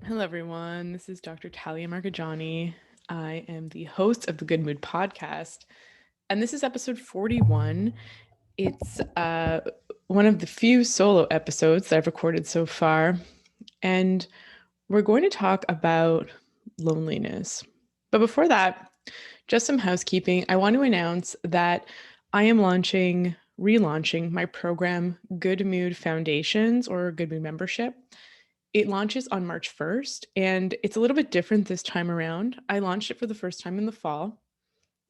Hello, everyone. This is Dr. Talia Marcheggiani. I am the host of the Good Mood podcast, and this is episode 41. It's one of the few solo episodes that I've recorded so far, and we're going to talk about loneliness. But before that, just some housekeeping. I want to announce that I am relaunching my program, Good Mood Foundations or Good Mood Membership. It launches on March 1st, and it's a little bit different this time around. I launched it for the first time in the fall,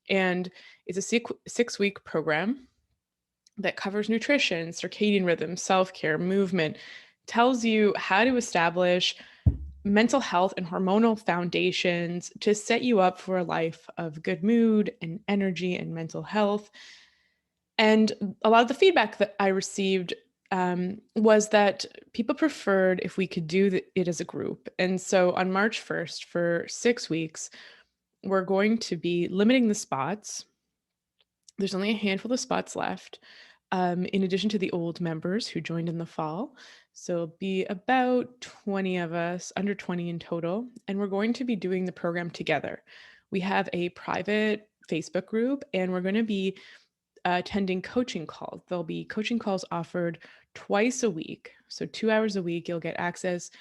and it's a 6-week program that covers nutrition, circadian rhythm, self-care, movement, tells you how to establish mental health and hormonal foundations to set you up for a life of good mood and energy and mental health. And a lot of the feedback that I received was that people preferred if we could do it as a group. And so on March 1st, for 6 weeks, we're going to be limiting the spots. There's only a handful of spots left, in addition to the old members who joined in the fall. So it'll be about 20 of us, under 20 in total, and we're going to be doing the program together. We have a private Facebook group, and we're going to be attending coaching calls. There'll be coaching calls offered twice a week. So 2 hours a week, you'll get access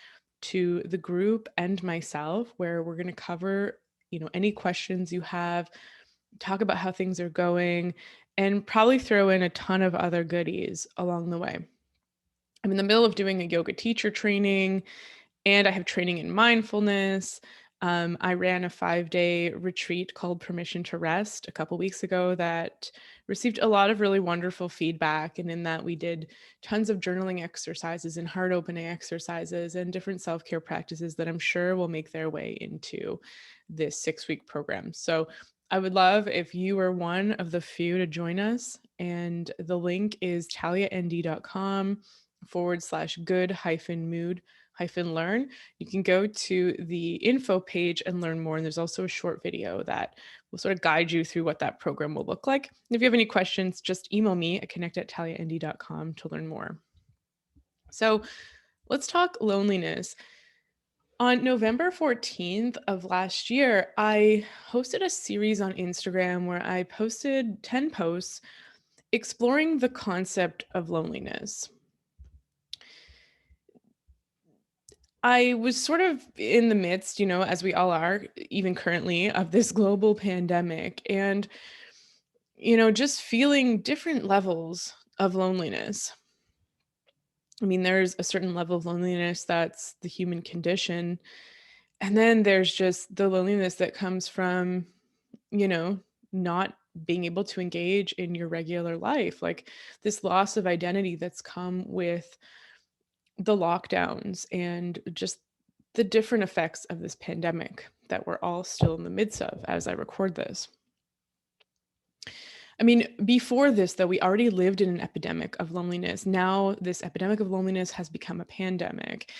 to the group and myself, where we're going to cover, any questions you have, talk about how things are going, and probably throw in a ton of other goodies along the way. I'm in the middle of doing a yoga teacher training, and I have training in mindfulness. I ran a 5-day retreat called Permission to Rest a couple weeks ago that received a lot of really wonderful feedback. And in that, we did tons of journaling exercises and heart opening exercises and different self-care practices that I'm sure will make their way into this 6-week program. So I would love if you were one of the few to join us. And the link is taliand.com/good-mood-learn. You can go to the info page and learn more. And there's also a short video that will sort of guide you through what that program will look like. And if you have any questions, just email me at connect@taliand.com to learn more. So let's talk loneliness. On November 14th of last year, I hosted a series on Instagram where I posted 10 posts exploring the concept of loneliness. I was sort of in the midst, as we all are, even currently, of this global pandemic and, just feeling different levels of loneliness. I mean, there's a certain level of loneliness that's the human condition. And then there's just the loneliness that comes from, not being able to engage in your regular life, like this loss of identity that's come with the lockdowns and just the different effects of this pandemic that we're all still in the midst of as I record this. I mean, before this, though, we already lived in an epidemic of loneliness. Now, this epidemic of loneliness has become a pandemic.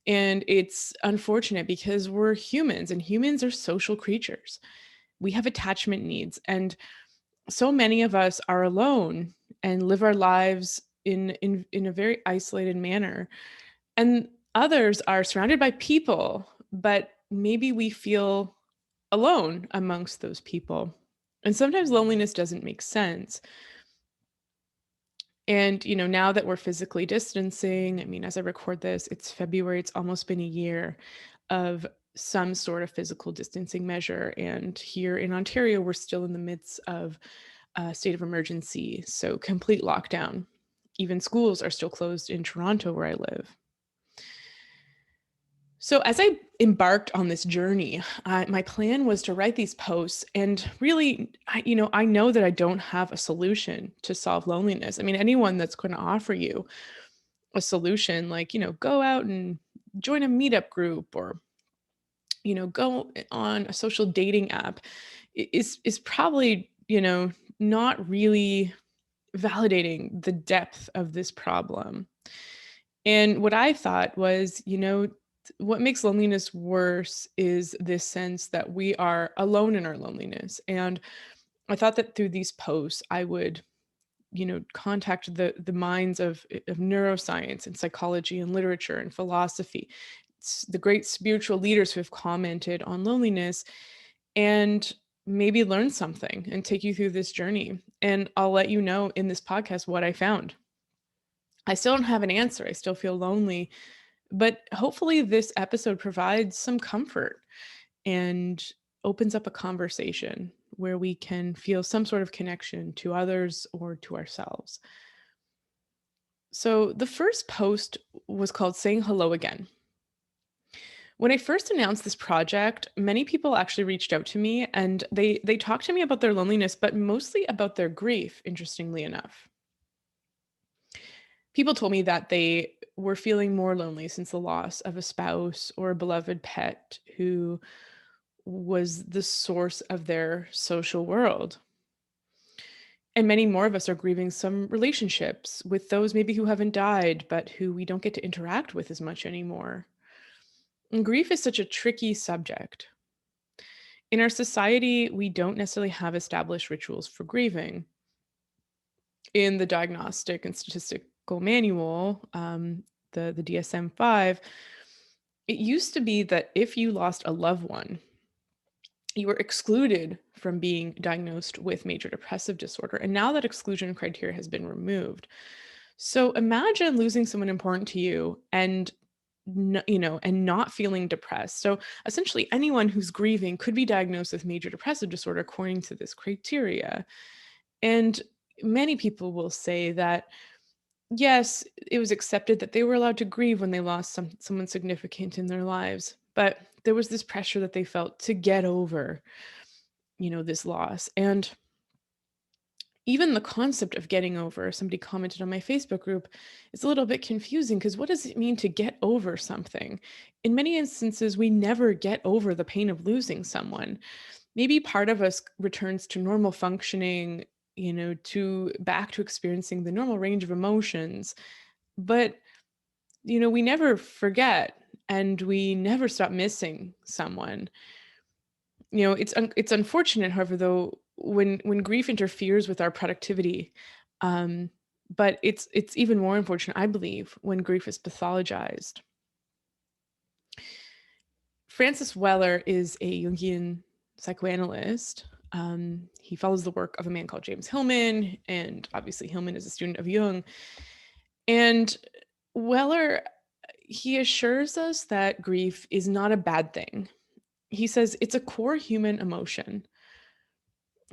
And it's unfortunate because we're humans and humans are social creatures. We have attachment needs. And so many of us are alone and live our lives in a very isolated manner. And others are surrounded by people, but maybe we feel alone amongst those people. And sometimes loneliness doesn't make sense. And, now that we're physically distancing, I mean, as I record this, it's February, it's almost been a year of some sort of physical distancing measure. And here in Ontario, we're still in the midst of a state of emergency. So complete lockdown. Even schools are still closed in Toronto, where I live. So as I embarked on this journey, my plan was to write these posts and really, I know that I don't have a solution to solve loneliness. I mean, anyone that's going to offer you a solution, like, go out and join a meetup group or, go on a social dating app is probably, not really validating the depth of this problem. And what I thought was, what makes loneliness worse is this sense that we are alone in our loneliness. And I thought that through these posts, I would, contact the minds of neuroscience and psychology and literature and philosophy, the great spiritual leaders who have commented on loneliness and maybe learn something and take you through this journey. And I'll let you know in this podcast what I found. I still don't have an answer. I still feel lonely, but hopefully this episode provides some comfort and opens up a conversation where we can feel some sort of connection to others or to ourselves. So the first post was called Saying Hello Again. When I first announced this project, many people actually reached out to me and they talked to me about their loneliness, but mostly about their grief, interestingly enough. People told me that they were feeling more lonely since the loss of a spouse or a beloved pet who was the source of their social world. And many more of us are grieving some relationships with those maybe who haven't died, but who we don't get to interact with as much anymore. And grief is such a tricky subject. In our society, we don't necessarily have established rituals for grieving. In the Diagnostic and Statistical Manual, the DSM-5, it used to be that if you lost a loved one, you were excluded from being diagnosed with major depressive disorder. And now that exclusion criteria has been removed. So imagine losing someone important to you and and not feeling depressed. So essentially anyone who's grieving could be diagnosed with major depressive disorder according to this criteria. And many people will say that yes, it was accepted that they were allowed to grieve when they lost someone significant in their lives, but there was this pressure that they felt to get over, this loss. And even the concept of getting over, somebody commented on my Facebook group, is a little bit confusing because what does it mean to get over something? In many instances, we never get over the pain of losing someone. Maybe part of us returns to normal functioning, to back to experiencing the normal range of emotions. But, we never forget and we never stop missing someone. It's unfortunate, however, though, when grief interferes with our productivity. But it's even more unfortunate, I believe, when grief is pathologized. Francis Weller is a Jungian psychoanalyst. He follows the work of a man called James Hillman, and obviously Hillman is a student of Jung. And Weller, he assures us that grief is not a bad thing. He says it's a core human emotion.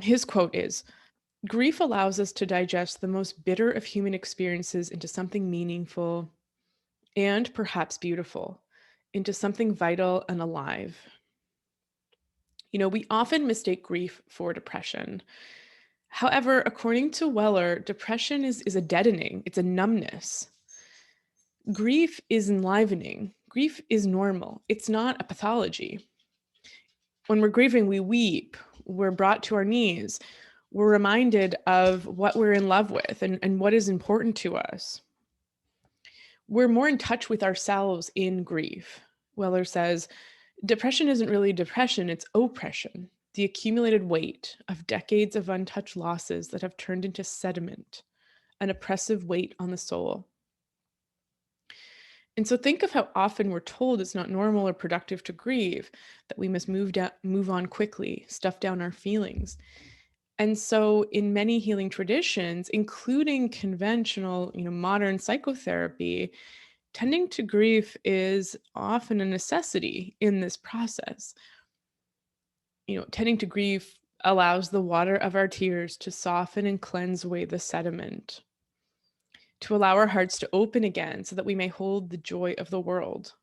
His quote is, "Grief allows us to digest the most bitter of human experiences into something meaningful and perhaps beautiful, into something vital and alive." We often mistake grief for depression. However, according to Weller, depression is a deadening, it's a numbness. Grief is enlivening. Grief is normal. It's not a pathology. When we're grieving, we weep, we're brought to our knees, we're reminded of what we're in love with and what is important to us. We're more in touch with ourselves in grief. Weller says, depression isn't really depression, it's oppression, the accumulated weight of decades of untouched losses that have turned into sediment, an oppressive weight on the soul. And so think of how often we're told it's not normal or productive to grieve, that we must move on quickly, stuff down our feelings. And so in many healing traditions, including conventional, modern psychotherapy, tending to grief is often a necessity in this process. Tending to grief allows the water of our tears to soften and cleanse away the sediment, to allow our hearts to open again so that we may hold the joy of the world.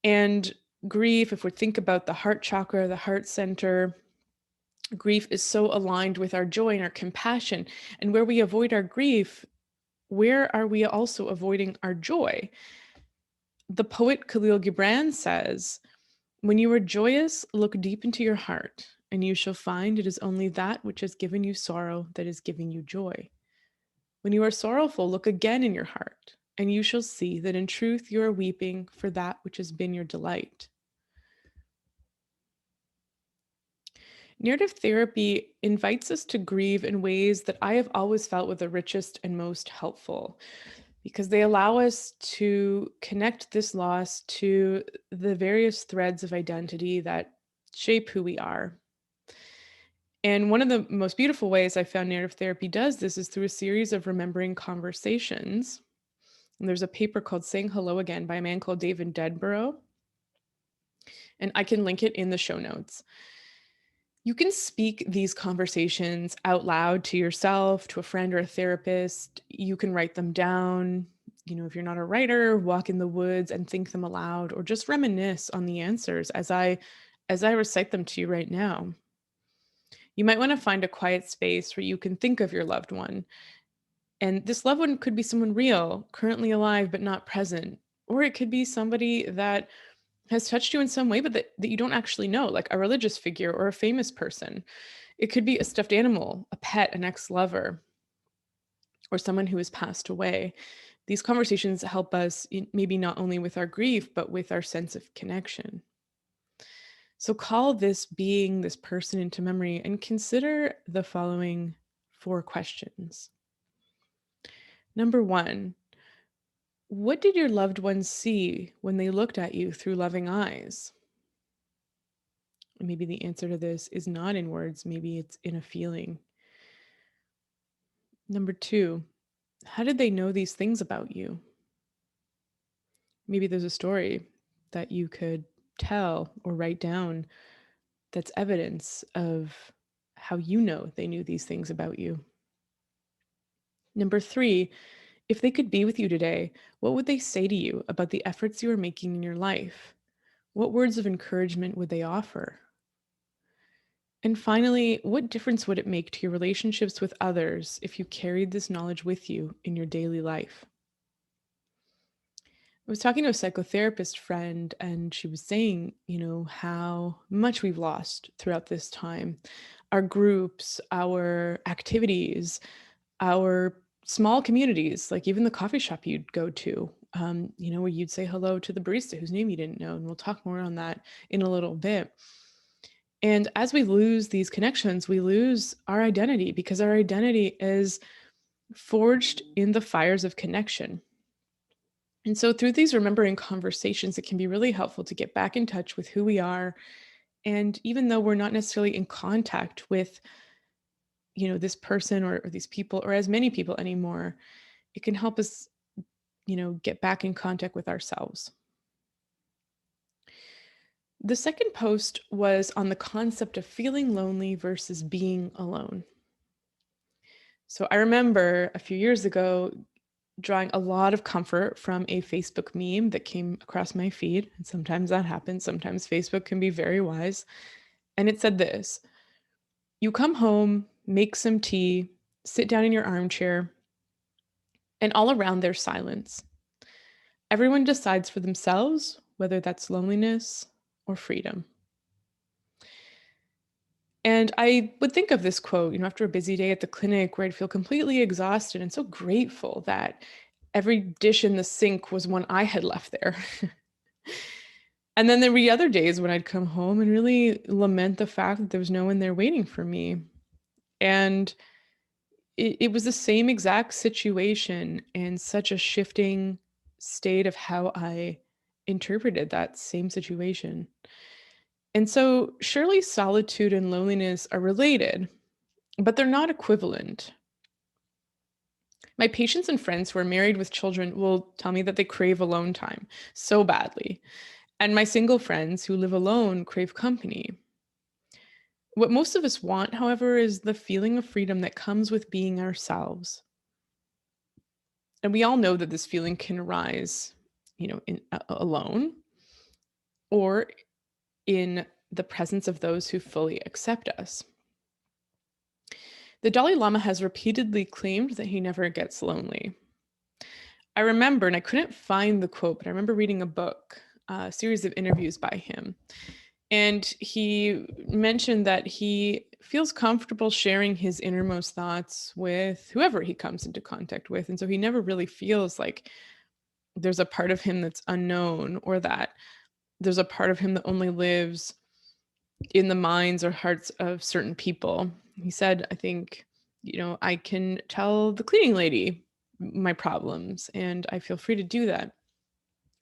And grief, if we think about the heart chakra, the heart center, grief is so aligned with our joy and our compassion. And where we avoid our grief, where are we also avoiding our joy? The poet Khalil Gibran says, "When you are joyous, look deep into your heart, and you shall find it is only that which has given you sorrow that is giving you joy. When you are sorrowful, look again in your heart, and you shall see that in truth you are weeping for that which has been your delight." Narrative therapy invites us to grieve in ways that I have always felt were the richest and most helpful. because they allow us to connect this loss to the various threads of identity that shape who we are. And one of the most beautiful ways I found narrative therapy does this is through a series of remembering conversations. And there's a paper called Saying Hello Again by a man called David Dedborough. And I can link it in the show notes. You can speak these conversations out loud to yourself, to a friend or a therapist. You can write them down. If you're not a writer, walk in the woods and think them aloud, or just reminisce on the answers as I recite them to you right now. You might want to find a quiet space where you can think of your loved one. And this loved one could be someone real, currently alive, but not present. Or it could be somebody that has touched you in some way, but that you don't actually know, like a religious figure or a famous person. It could be a stuffed animal, a pet, an ex-lover, or someone who has passed away. These conversations help us maybe not only with our grief, but with our sense of connection. So call this being, this person into memory, and consider the following 4 questions. Number 1, what did your loved ones see when they looked at you through loving eyes? And maybe the answer to this is not in words, maybe it's in a feeling. Number 2, how did they know these things about you? Maybe there's a story that you could tell or write down that's evidence of how you know they knew these things about you. Number 3, if they could be with you today, what would they say to you about the efforts you are making in your life? What words of encouragement would they offer? And finally, what difference would it make to your relationships with others if you carried this knowledge with you in your daily life? I was talking to a psychotherapist friend, and she was saying, how much we've lost throughout this time. Our groups, our activities, our small communities, like even the coffee shop you'd go to, where you'd say hello to the barista whose name you didn't know. And we'll talk more on that in a little bit. And as we lose these connections, we lose our identity, because our identity is forged in the fires of connection. And so through these remembering conversations, it can be really helpful to get back in touch with who we are. And even though we're not necessarily in contact with, this person or these people or as many people anymore, it can help us, get back in contact with ourselves. The second post was on the concept of feeling lonely versus being alone. So I remember a few years ago drawing a lot of comfort from a Facebook meme that came across my feed. And sometimes that happens. Sometimes Facebook can be very wise. And it said this: you come home, make some tea, sit down in your armchair, and all around there's silence. Everyone decides for themselves whether that's loneliness or freedom. And I would think of this quote, after a busy day at the clinic where I'd feel completely exhausted and so grateful that every dish in the sink was one I had left there. And then there were other days when I'd come home and really lament the fact that there was no one there waiting for me. And it was the same exact situation and such a shifting state of how I interpreted that same situation. And so surely solitude and loneliness are related, but they're not equivalent. My patients and friends who are married with children will tell me that they crave alone time so badly. And my single friends who live alone crave company. What most of us want, however, is the feeling of freedom that comes with being ourselves. And we all know that this feeling can arise, alone, or in the presence of those who fully accept us. The Dalai Lama has repeatedly claimed that he never gets lonely. I remember, and I couldn't find the quote, but I remember reading a book, a series of interviews by him. And he mentioned that he feels comfortable sharing his innermost thoughts with whoever he comes into contact with. And so he never really feels like there's a part of him that's unknown, or that there's a part of him that only lives in the minds or hearts of certain people. He said, I think, I can tell the cleaning lady my problems, and I feel free to do that.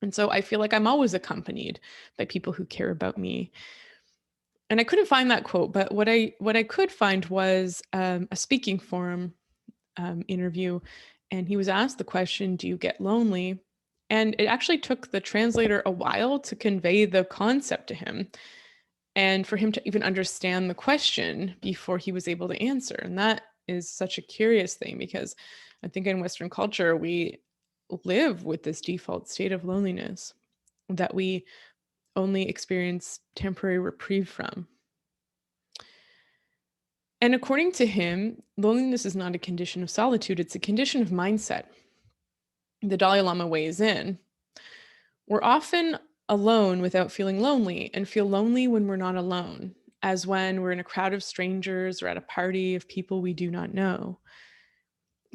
And so I feel like I'm always accompanied by people who care about me. And I couldn't find that quote, but what I could find was a speaking forum interview, and he was asked the question, "Do you get lonely?" And it actually took the translator a while to convey the concept to him, and for him to even understand the question before he was able to answer. And that is such a curious thing, because I think in Western culture we live with this default state of loneliness that we only experience temporary reprieve from. And according to him, loneliness is not a condition of solitude, it's a condition of mindset. The Dalai Lama weighs in. We're often alone without feeling lonely, and feel lonely when we're not alone, as when we're in a crowd of strangers or at a party of people we do not know.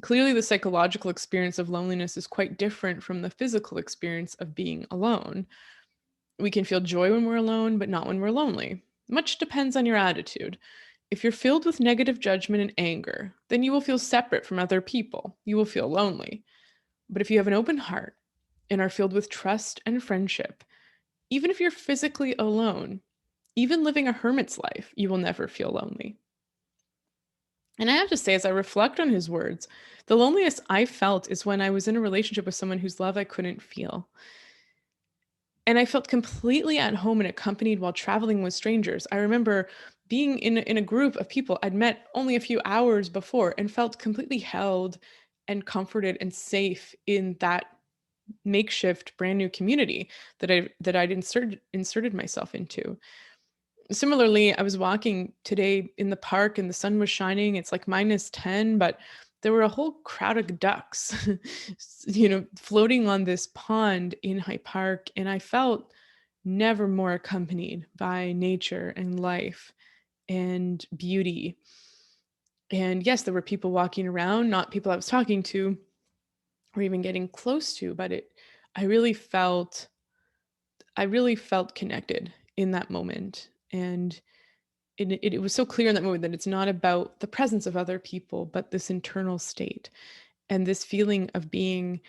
Clearly, the psychological experience of loneliness is quite different from the physical experience of being alone. We can feel joy when we're alone, but not when we're lonely. Much depends on your attitude. If you're filled with negative judgment and anger, then you will feel separate from other people. You will feel lonely. But if you have an open heart and are filled with trust and friendship, even if you're physically alone, even living a hermit's life, you will never feel lonely. And I have to say, as I reflect on his words, the loneliest I felt is when I was in a relationship with someone whose love I couldn't feel. And I felt completely at home and accompanied while traveling with strangers. I remember being in a group of people I'd met only a few hours before, and felt completely held and comforted and safe in that makeshift brand new community that I'd inserted myself into. Similarly, I was walking today in the park and the sun was shining. It's like -10, but there were a whole crowd of ducks, floating on this pond in Hyde Park. And I felt never more accompanied by nature and life and beauty. And yes, there were people walking around, not people I was talking to or even getting close to, but I really felt I really felt connected in that moment. And it was so clear in that moment that it's not about the presence of other people, but this internal state and this feeling of being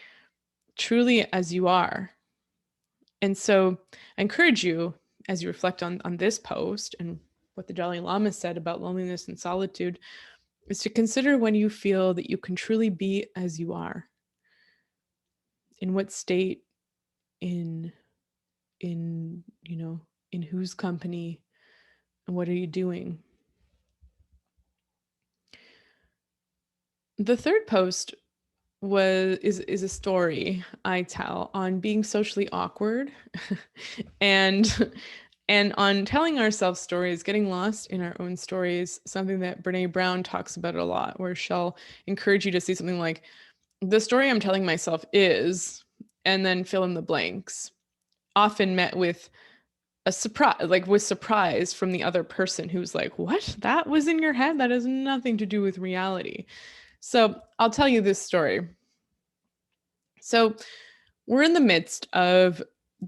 truly as you are. And so I encourage you, as you reflect on this post and what the Dalai Lama said about loneliness and solitude, is to consider when you feel that you can truly be as you are. In what state, in in whose company, and what are you doing? The third post is a story I tell on being socially awkward and and on telling ourselves stories, getting lost in our own stories, something that Brene Brown talks about a lot, where she'll encourage you to see something like, the story I'm telling myself is, and then fill in the blanks, often met with a surprise, like with surprise from the other person who's like, what? That was in your head? That has nothing to do with reality. So I'll tell you this story. So we're in the midst of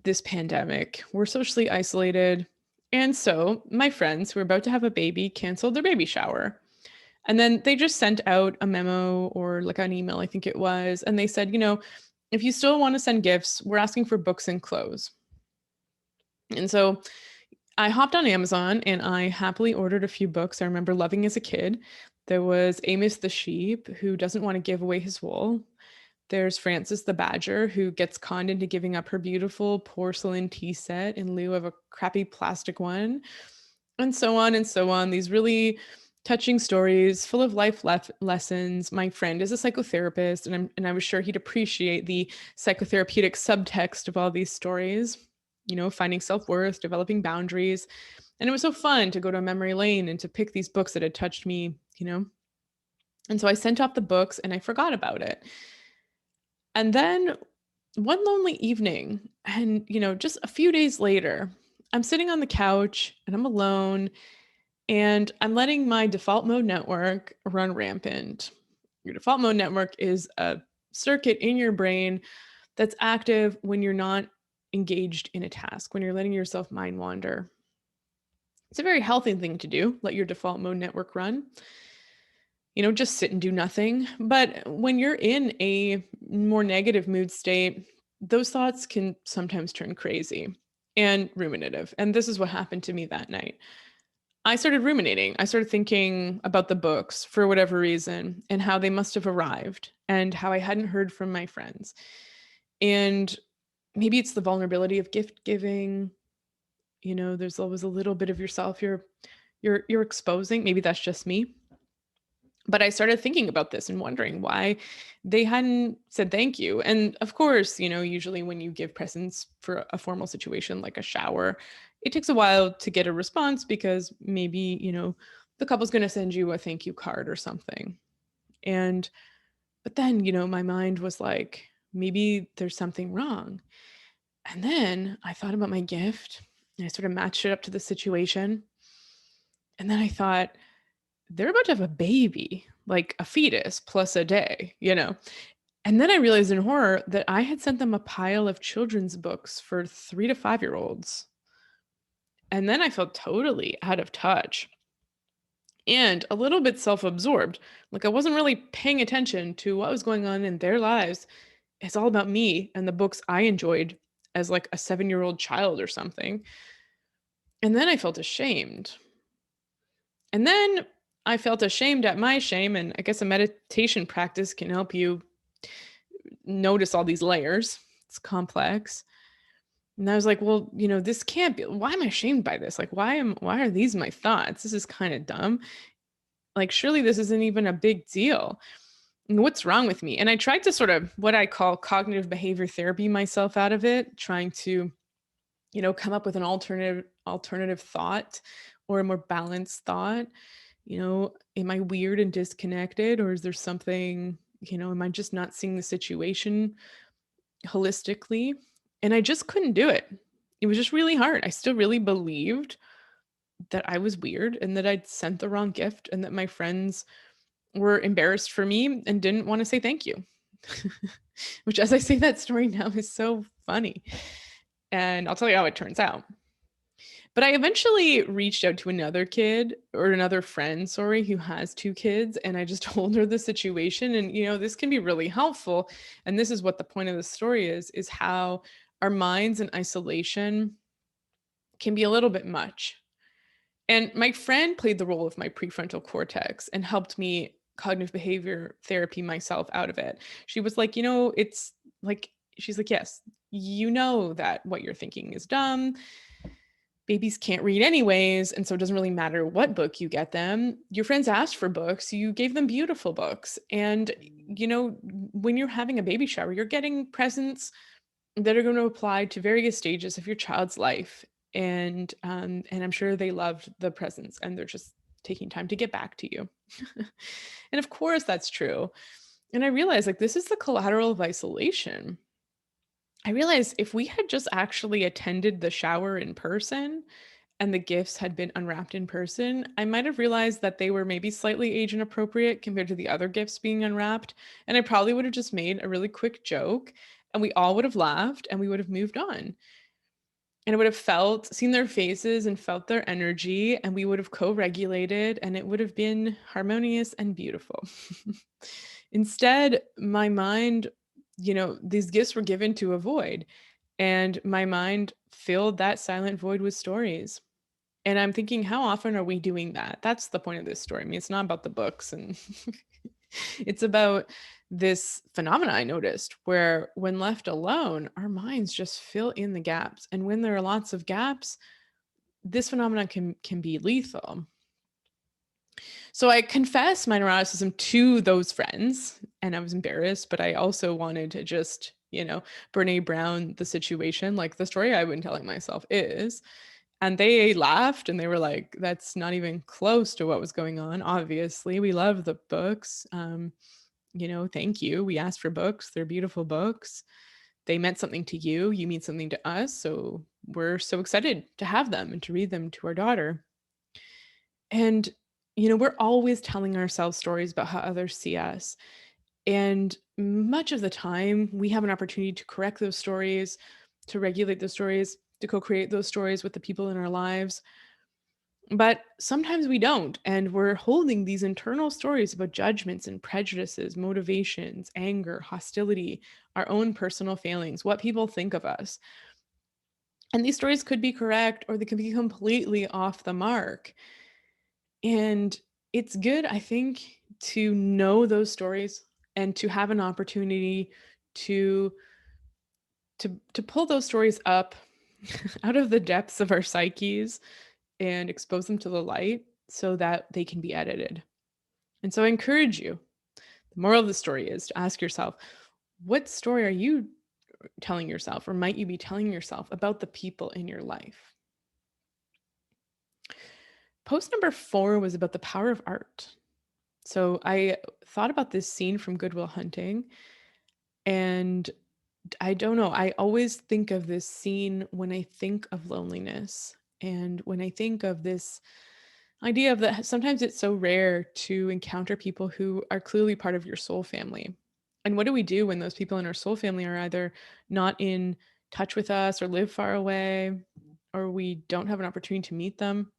this pandemic. We're socially isolated. And so my friends who are about to have a baby canceled their baby shower. And then they just sent out a memo or like an email, I think it was. And they said, if you still want to send gifts, we're asking for books and clothes. And so I hopped on Amazon and I happily ordered a few books I remember loving as a kid. There was Amos the sheep, who doesn't want to give away his wool. There's Frances the badger, who gets conned into giving up her beautiful porcelain tea set in lieu of a crappy plastic one, and so on and so on. These really touching stories full of life lessons. My friend is a psychotherapist, and I was sure he'd appreciate the psychotherapeutic subtext of all these stories, finding self-worth, developing boundaries. And it was so fun to go to memory lane and to pick these books that had touched me. And so I sent off the books and I forgot about it. And then one lonely evening, and just a few days later, I'm sitting on the couch and I'm alone, and I'm letting my default mode network run rampant. Your default mode network is a circuit in your brain that's active when you're not engaged in a task, when you're letting yourself mind wander. It's a very healthy thing to do, let your default mode network run. just sit and do nothing. But when you're in a more negative mood state, those thoughts can sometimes turn crazy and ruminative. And this is what happened to me that night. I started ruminating. I started thinking about the books for whatever reason and how they must have arrived and how I hadn't heard from my friends. And maybe it's the vulnerability of gift giving. There's always a little bit of yourself you're exposing. Maybe that's just me. But I started thinking about this and wondering why they hadn't said thank you. And of course, usually when you give presents for a formal situation like a shower, it takes a while to get a response because maybe, the couple's going to send you a thank you card or something. But then, my mind was like, maybe there's something wrong. And then I thought about my gift and I sort of matched it up to the situation. And then I thought, they're about to have a baby, like a fetus plus a day. And then I realized in horror that I had sent them a pile of children's books for 3 to 5 year olds. And then I felt totally out of touch and a little bit self-absorbed. Like I wasn't really paying attention to what was going on in their lives. It's all about me and the books I enjoyed as like a 7-year-old child or something. And then I felt ashamed. And then I felt ashamed at my shame. And I guess a meditation practice can help you notice all these layers. It's complex. And I was like, well, this can't be. Why am I ashamed by this? Like, why are these my thoughts? This is kind of dumb. Like, surely this isn't even a big deal. And what's wrong with me? And I tried to sort of what I call cognitive behavior therapy myself out of it, trying to, come up with an alternative thought or a more balanced thought. Am I weird and disconnected, or is there something, am I just not seeing the situation holistically? And I just couldn't do it. It was just really hard. I still really believed that I was weird and that I'd sent the wrong gift and that my friends were embarrassed for me and didn't want to say thank you. Which, as I say that story now, is so funny. And I'll tell you how it turns out. But I eventually reached out to another friend, who has 2 kids. And I just told her the situation. And, this can be really helpful. And this is what the point of the story is how our minds in isolation can be a little bit much. And my friend played the role of my prefrontal cortex and helped me cognitive behavior therapy myself out of it. She was like, it's like, she's like, yes, that what you're thinking is dumb. Babies can't read anyways, and so it doesn't really matter what book you get them. Your friends asked for books, you gave them beautiful books. And, when you're having a baby shower, you're getting presents that are going to apply to various stages of your child's life. And I'm sure they loved the presents and they're just taking time to get back to you. And of course that's true. And I realized like this is the collateral of isolation. I realized if we had just actually attended the shower in person and the gifts had been unwrapped in person, I might have realized that they were maybe slightly age inappropriate compared to the other gifts being unwrapped. And I probably would have just made a really quick joke and we all would have laughed and we would have moved on. And I would have seen their faces and felt their energy, and we would have co-regulated, and it would have been harmonious and beautiful. Instead, my mind, these gifts were given to a void, and my mind filled that silent void with stories. And I'm thinking, how often are we doing that? That's the point of this story. I mean, it's not about the books and it's about this phenomena I noticed where when left alone, our minds just fill in the gaps. And when there are lots of gaps, this phenomenon can be lethal. So I confessed my neuroticism to those friends and I was embarrassed, but I also wanted to just, Brene Brown the situation, like the story I've been telling myself is. And they laughed and they were like, that's not even close to what was going on. Obviously, we love the books. Thank you. We asked for books. They're beautiful books. They meant something to you. You mean something to us. So we're so excited to have them and to read them to our daughter. And, we're always telling ourselves stories about how others see us. And much of the time, we have an opportunity to correct those stories, to regulate those stories, to co-create those stories with the people in our lives. But sometimes we don't, and we're holding these internal stories about judgments and prejudices, motivations, anger, hostility, our own personal failings, what people think of us. And these stories could be correct or they could be completely off the mark. And it's good, I think, to know those stories and to have an opportunity to to pull those stories up out of the depths of our psyches and expose them to the light so that they can be edited. And so I encourage you, the moral of the story is to ask yourself, what story are you telling yourself, or might you be telling yourself about the people in your life? Post number 4 was about the power of art. So I thought about this scene from Good Will Hunting, and I don't know, I always think of this scene when I think of loneliness, and when I think of this idea of that sometimes it's so rare to encounter people who are clearly part of your soul family. And what do we do when those people in our soul family are either not in touch with us or live far away, or we don't have an opportunity to meet them?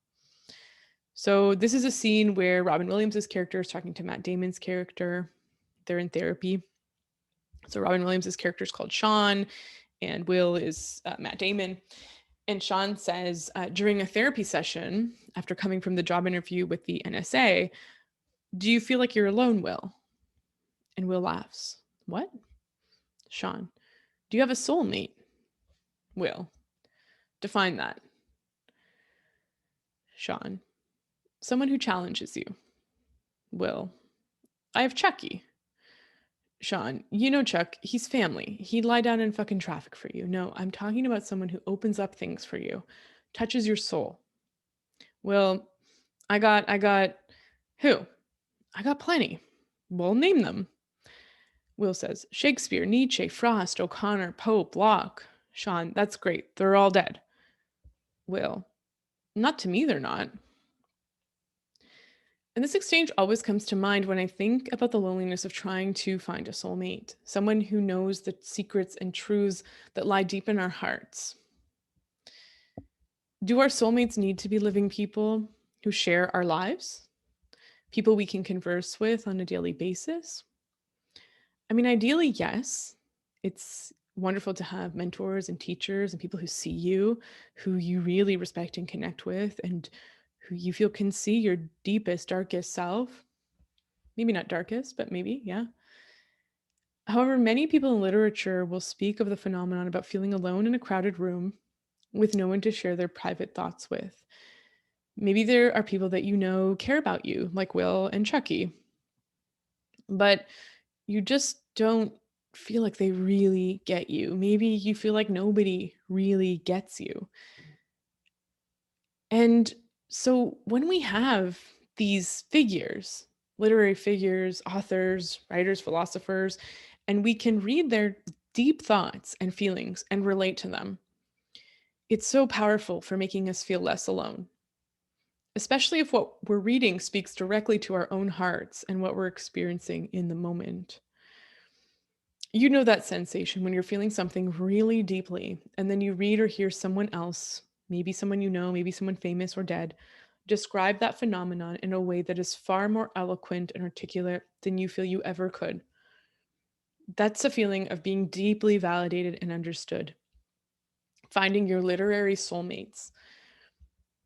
So this is a scene where Robin Williams' character is talking to Matt Damon's character. They're in therapy. So Robin Williams' character is called Sean, and Will is Matt Damon. And Sean says during a therapy session, after coming from the job interview with the NSA, "Do you feel like you're alone, Will?" And Will laughs. "What?" Sean, "Do you have a soulmate?" Will, "Define that." Sean, "Someone who challenges you." Will, "I have Chucky." Sean, "You know Chuck, he's family. He'd lie down in fucking traffic for you. No, I'm talking about someone who opens up things for you, touches your soul." Will, I got, who? "I got plenty." "Well, name them." Will says, "Shakespeare, Nietzsche, Frost, O'Connor, Pope, Locke." Sean, "That's great. They're all dead." Will, "Not to me, they're not." And this exchange always comes to mind when I think about the loneliness of trying to find a soulmate, someone who knows the secrets and truths that lie deep in our hearts. Do our soulmates need to be living people who share our lives? People we can converse with on a daily basis? I mean, ideally, yes. It's wonderful to have mentors and teachers and people who see you, who you really respect and connect with, and who you feel can see your deepest, darkest self. Maybe not darkest, but maybe, yeah. However, many people in literature will speak of the phenomenon about feeling alone in a crowded room with no one to share their private thoughts with. Maybe there are people that you know care about you, like Will and Chucky, but you just don't feel like they really get you. Maybe you feel like nobody really gets you. And so when we have these figures, literary figures, authors, writers, philosophers, and we can read their deep thoughts and feelings and relate to them, it's so powerful for making us feel less alone, especially if what we're reading speaks directly to our own hearts and what we're experiencing in the moment. You know that sensation when you're feeling something really deeply, and then you read or hear someone else, maybe someone you know, maybe someone famous or dead, describe that phenomenon in a way that is far more eloquent and articulate than you feel you ever could. That's a feeling of being deeply validated and understood. Finding your literary soulmates.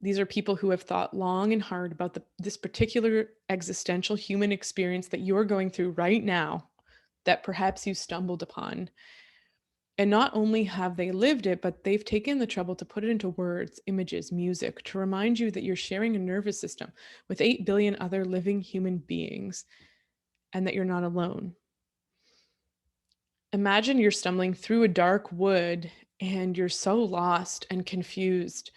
These are people who have thought long and hard about this particular existential human experience that you're going through right now, that perhaps you stumbled upon. And not only have they lived it, but they've taken the trouble to put it into words, images, music, to remind you that you're sharing a nervous system with 8 billion other living human beings and that you're not alone. Imagine you're stumbling through a dark wood and you're so lost and confused.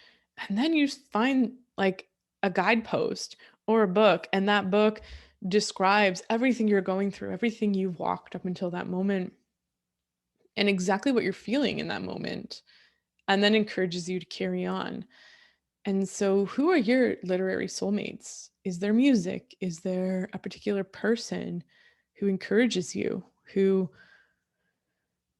And then you find like a guidepost or a book, and that book describes everything you're going through, everything you've walked up until that moment, and exactly what you're feeling in that moment, and then encourages you to carry on. And so, who are your literary soulmates? Is there music? Is there a particular person who encourages you, who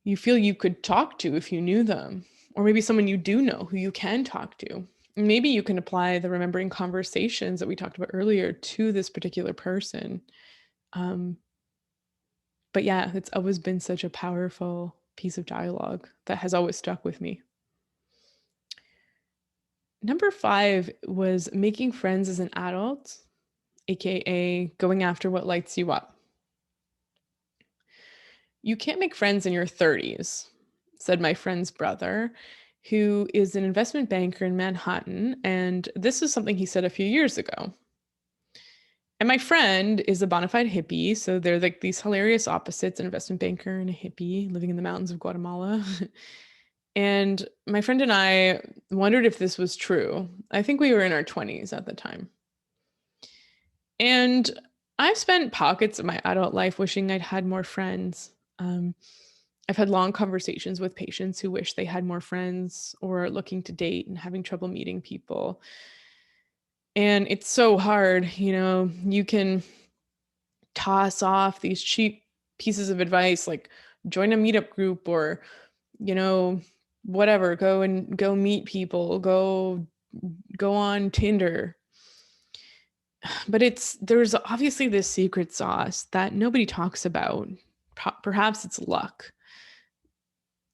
you feel you could talk to if you knew them? Or maybe someone you do know who you can talk to. maybe you can apply the remembering conversations that we talked about earlier to this particular person. But yeah, it's always been such a powerful piece of dialogue that has always stuck with me. Number 5 was making friends as an adult, aka going after what lights you up. You can't make friends in your 30s, said my friend's brother, who is an investment banker in Manhattan. And this is something he said a few years ago. And my friend is a bona fide hippie. So they're like these hilarious opposites, an investment banker and a hippie living in the mountains of Guatemala. And my friend and I wondered if this was true. I think we were in our 20s at the time. And I've spent pockets of my adult life wishing I'd had more friends. I've had long conversations with patients who wish they had more friends or are looking to date and having trouble meeting people. And it's so hard, you can toss off these cheap pieces of advice like join a meetup group or, whatever, go meet people, go on Tinder. But there's obviously this secret sauce that nobody talks about. Perhaps it's luck,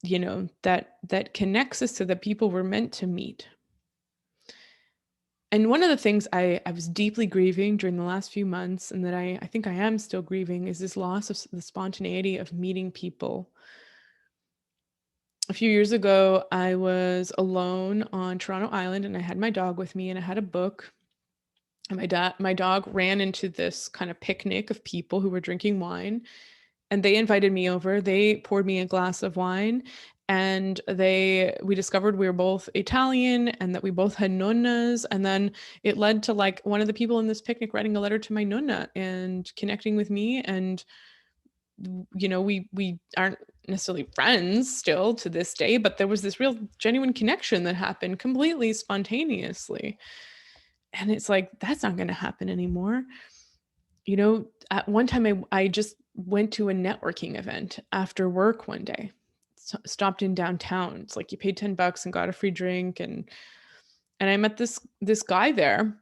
that connects us to the people we're meant to meet. And one of the things I was deeply grieving during the last few months, and that I think I am still grieving, is this loss of the spontaneity of meeting people. A few years ago, I was alone on Toronto Island, and I had my dog with me, and I had a book. And my dog ran into this kind of picnic of people who were drinking wine, and they invited me over. They poured me a glass of wine, and we discovered we were both Italian and that we both had nonnas. And then it led to like one of the people in this picnic writing a letter to my nonna and connecting with me. And we aren't necessarily friends still to this day, but there was this real genuine connection that happened completely spontaneously. And it's like, that's not going to happen anymore. At one time I just went to a networking event after work one day, stopped in downtown. It's like you paid $10 and got a free drink. And I met this guy there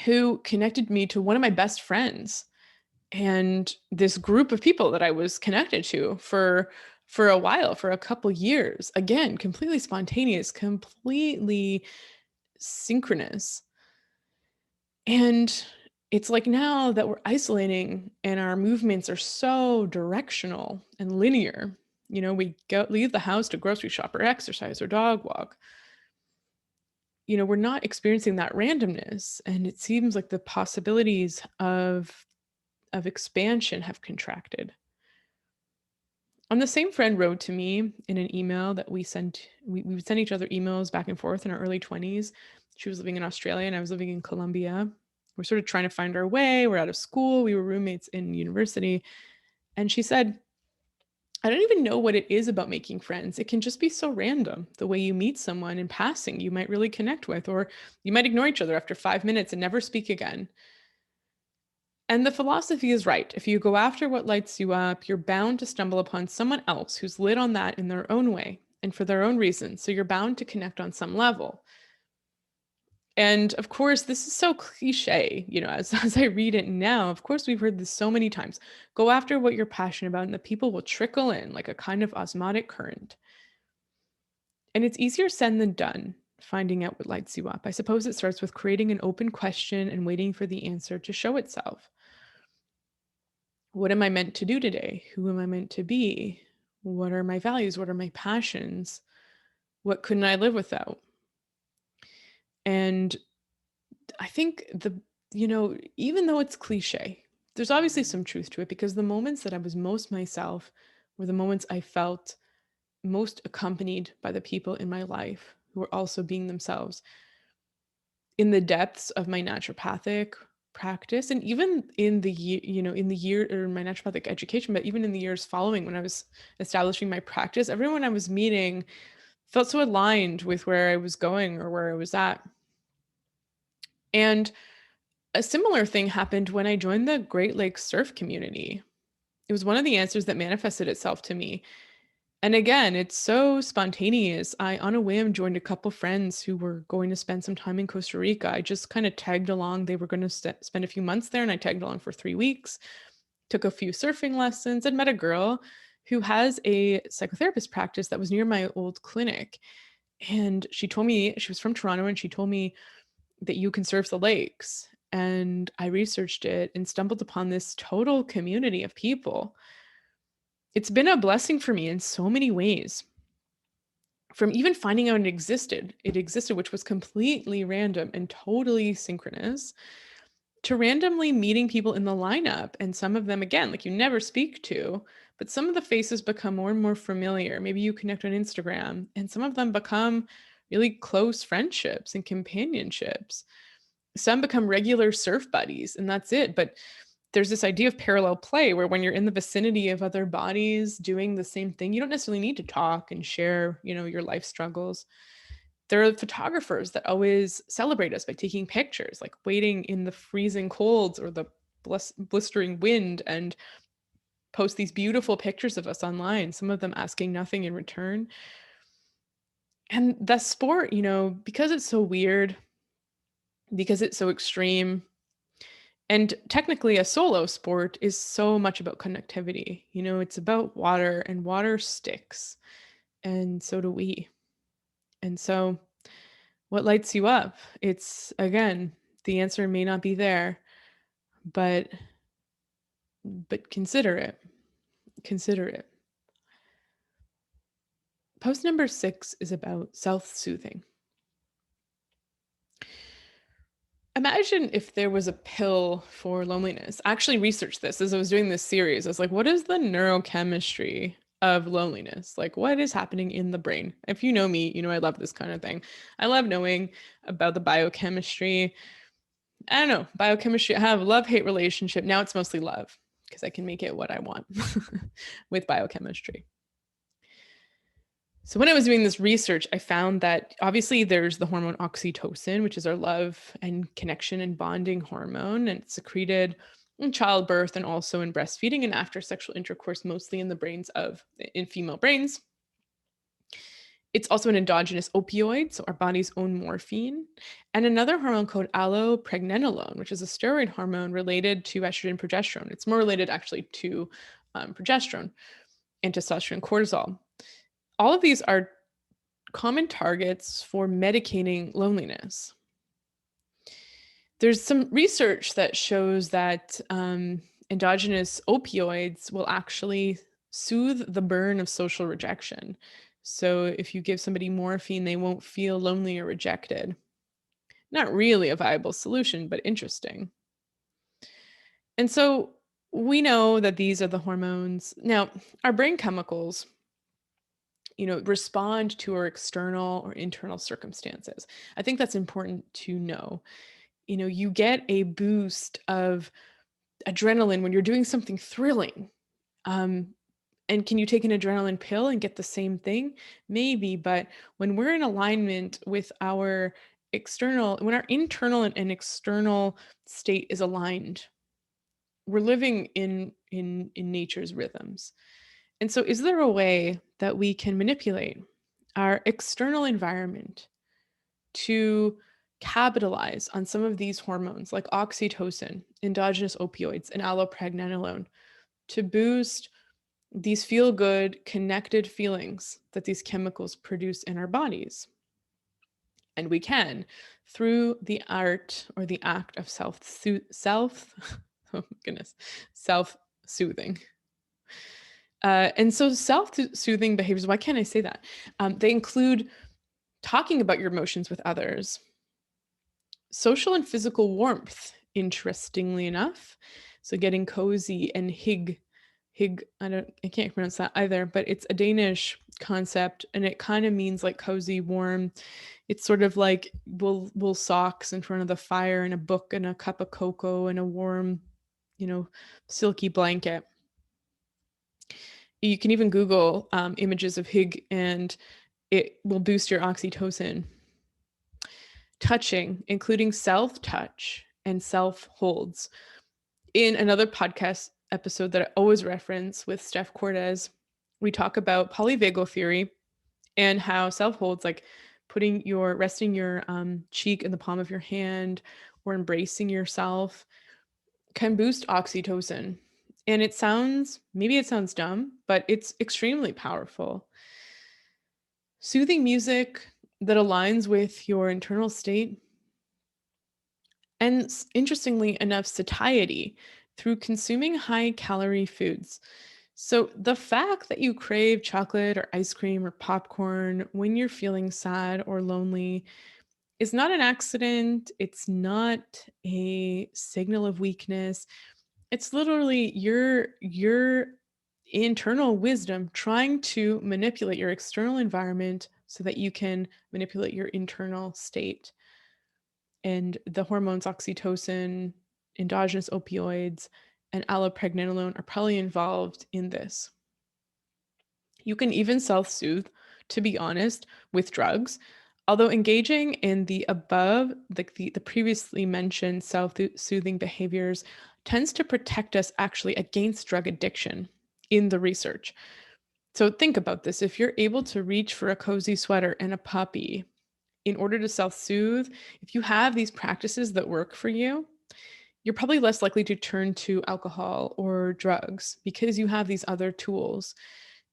who connected me to one of my best friends and this group of people that I was connected to for a while, for a couple years. Again, completely spontaneous, completely synchronous. And it's like now that we're isolating and our movements are so directional and linear, we leave the house to grocery shop or exercise or dog walk. We're not experiencing that randomness. And it seems like the possibilities of expansion have contracted. And the same friend wrote to me in an email that we would send each other emails back and forth in our early 20s. She was living in Australia and I was living in Colombia. We're sort of trying to find our way. We're out of school. We were roommates in university. And she said, I don't even know what it is about making friends. It can just be so random. The way you meet someone in passing, you might really connect with, or you might ignore each other after 5 minutes and never speak again. And the philosophy is right. If you go after what lights you up, you're bound to stumble upon someone else who's lit on that in their own way and for their own reasons. So you're bound to connect on some level. And of course, this is so cliche, as I read it now. Of course, we've heard this so many times. Go after what you're passionate about, and the people will trickle in like a kind of osmotic current. And it's easier said than done, finding out what lights you up. I suppose it starts with creating an open question and waiting for the answer to show itself. What am I meant to do today? Who am I meant to be? What are my values? What are my passions? What couldn't I live without? And I think even though it's cliche, there's obviously some truth to it, because the moments that I was most myself were the moments I felt most accompanied by the people in my life who were also being themselves. In the depths of my naturopathic practice, and even in the year or my naturopathic education, but even in the years following, when I was establishing my practice, everyone I was meeting felt so aligned with where I was going or where I was at. And a similar thing happened when I joined the Great Lakes surf community. It was one of the answers that manifested itself to me. And again, it's so spontaneous. I, on a whim, joined a couple friends who were going to spend some time in Costa Rica. I just kind of tagged along. They were going to spend a few months there, and I tagged along for 3 weeks, took a few surfing lessons, and met a girl who has a psychotherapist practice that was near my old clinic. And she told me, she was from Toronto, and she told me that you can surf the lakes. And I researched it and stumbled upon this total community of people. It's been a blessing for me in so many ways. From even finding out it existed, which was completely random and totally synchronous, to randomly meeting people in the lineup. And some of them, again, like you never speak to, but some of the faces become more and more familiar. Maybe you connect on Instagram, and some of them become really close friendships and companionships. Some become regular surf buddies, and that's it. But there's this idea of parallel play where when you're in the vicinity of other bodies doing the same thing, you don't necessarily need to talk and share, your life struggles. There are photographers that always celebrate us by taking pictures, like waiting in the freezing colds or the blistering wind, and post these beautiful pictures of us online, some of them asking nothing in return. And the sport, because it's so weird, because it's so extreme, and technically a solo sport is so much about connectivity. It's about water, and water sticks, and so do we. And so what lights you up? It's, again, the answer may not be there, but consider it. Consider it. Post number 6 is about self-soothing. Imagine if there was a pill for loneliness. I actually researched this as I was doing this series. I was like, what is the neurochemistry of loneliness? Like, what is happening in the brain? If you know me, I love this kind of thing. I love knowing about the biochemistry. I don't know, biochemistry. I have a love-hate relationship. Now it's mostly love because I can make it what I want with biochemistry. So when I was doing this research, I found that obviously there's the hormone oxytocin, which is our love and connection and bonding hormone, and it's secreted in childbirth and also in breastfeeding and after sexual intercourse, mostly in female brains. It's also an endogenous opioid, so our body's own morphine, and another hormone called allopregnanolone, which is a steroid hormone related to estrogen and progesterone. It's more related actually to progesterone and testosterone, cortisol. All of these are common targets for medicating loneliness. There's some research that shows that endogenous opioids will actually soothe the burn of social rejection. So if you give somebody morphine, they won't feel lonely or rejected. Not really a viable solution, but interesting. And so we know that these are the hormones. Now, our brain chemicals, respond to our external or internal circumstances. I think that's important to know. You get a boost of adrenaline when you're doing something thrilling. And can you take an adrenaline pill and get the same thing? Maybe, but when we're in alignment with our when our internal and external state is aligned, we're living in nature's rhythms. And so is there a way that we can manipulate our external environment to capitalize on some of these hormones like oxytocin, endogenous opioids, and allopregnanolone to boost these feel-good, connected feelings that these chemicals produce in our bodies? And we can through the art or the act of oh goodness, self-soothing. And so self-soothing behaviors, why can't I say that? They include talking about your emotions with others, social and physical warmth, interestingly enough. So getting cozy and hygge, I can't pronounce that either, but it's a Danish concept and it kind of means like cozy, warm. It's sort of like wool socks in front of the fire and a book and a cup of cocoa and a warm, silky blanket. You can even Google images of hygge and it will boost your oxytocin. Touching, including self-touch and self-holds. In another podcast episode that I always reference with Steph Cortez, We talk about polyvagal theory and how self-holds, like resting your cheek in the palm of your hand or embracing yourself, can boost oxytocin. And maybe it sounds dumb, but it's extremely powerful. Soothing music that aligns with your internal state, and interestingly enough, satiety through consuming high calorie foods. So, the fact that you crave chocolate or ice cream or popcorn when you're feeling sad or lonely is not an accident. It's not a signal of weakness. It's literally your internal wisdom trying to manipulate your external environment so that you can manipulate your internal state. And the hormones oxytocin, endogenous opioids, and allopregnanolone are probably involved in this. You can even self-soothe, to be honest, with drugs. Although engaging in the above, the previously mentioned self-soothing behaviors tends to protect us actually against drug addiction in the research. So think about this. If you're able to reach for a cozy sweater and a puppy in order to self-soothe, if you have these practices that work for you, you're probably less likely to turn to alcohol or drugs because you have these other tools.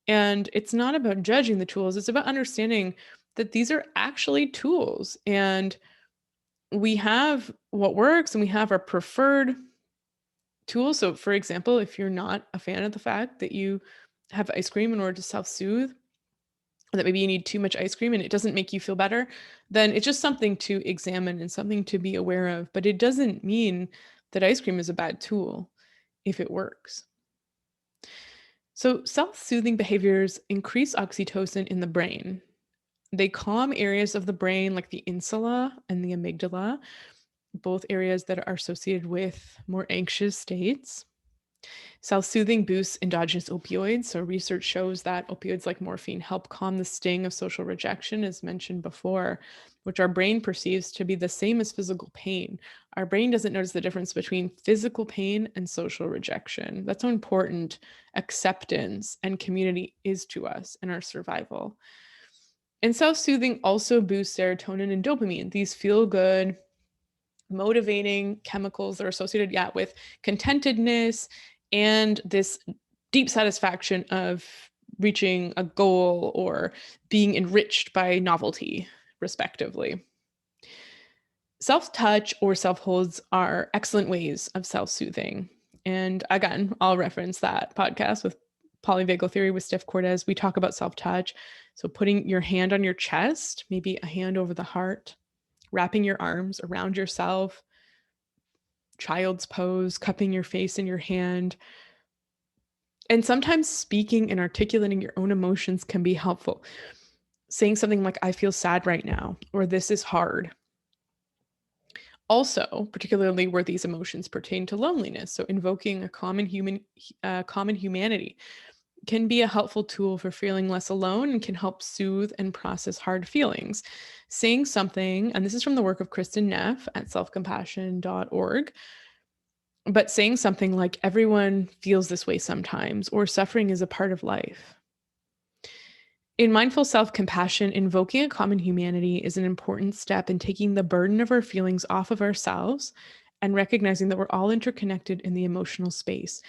And it's not about judging the tools, it's about understanding that these are actually tools. And we have what works and we have our preferred tools. So, for example, if you're not a fan of the fact that you have ice cream in order to self soothe, or that maybe you need too much ice cream and it doesn't make you feel better, then it's just something to examine and something to be aware of. But it doesn't mean that ice cream is a bad tool if it works. So, self soothing behaviors increase oxytocin in the brain. They calm areas of the brain like the insula and the amygdala, both areas that are associated with more anxious states. Self-soothing boosts endogenous opioids. So research shows that opioids like morphine help calm the sting of social rejection, as mentioned before, which our brain perceives to be the same as physical pain. Our brain doesn't notice the difference between physical pain and social rejection. That's how important acceptance and community is to us and our survival. And self-soothing also boosts serotonin and dopamine. These feel good, motivating chemicals that are associated, with contentedness and this deep satisfaction of reaching a goal or being enriched by novelty, respectively. Self-touch or self-holds are excellent ways of self-soothing. And again, I'll reference that podcast with Polyvagal Theory with Steph Cortez. We talk about self-touch. So putting your hand on your chest, maybe a hand over the heart, wrapping your arms around yourself, child's pose, cupping your face in your hand. And sometimes speaking and articulating your own emotions can be helpful. Saying something like, I feel sad right now, or this is hard. Also, particularly where these emotions pertain to loneliness, so invoking a common humanity can be a helpful tool for feeling less alone and can help soothe and process hard feelings. Saying something, and this is from the work of Kristen Neff at selfcompassion.org, but saying something like, everyone feels this way sometimes, or suffering is a part of life. In mindful self-compassion, invoking a common humanity is an important step in taking the burden of our feelings off of ourselves and recognizing that we're all interconnected in the emotional space.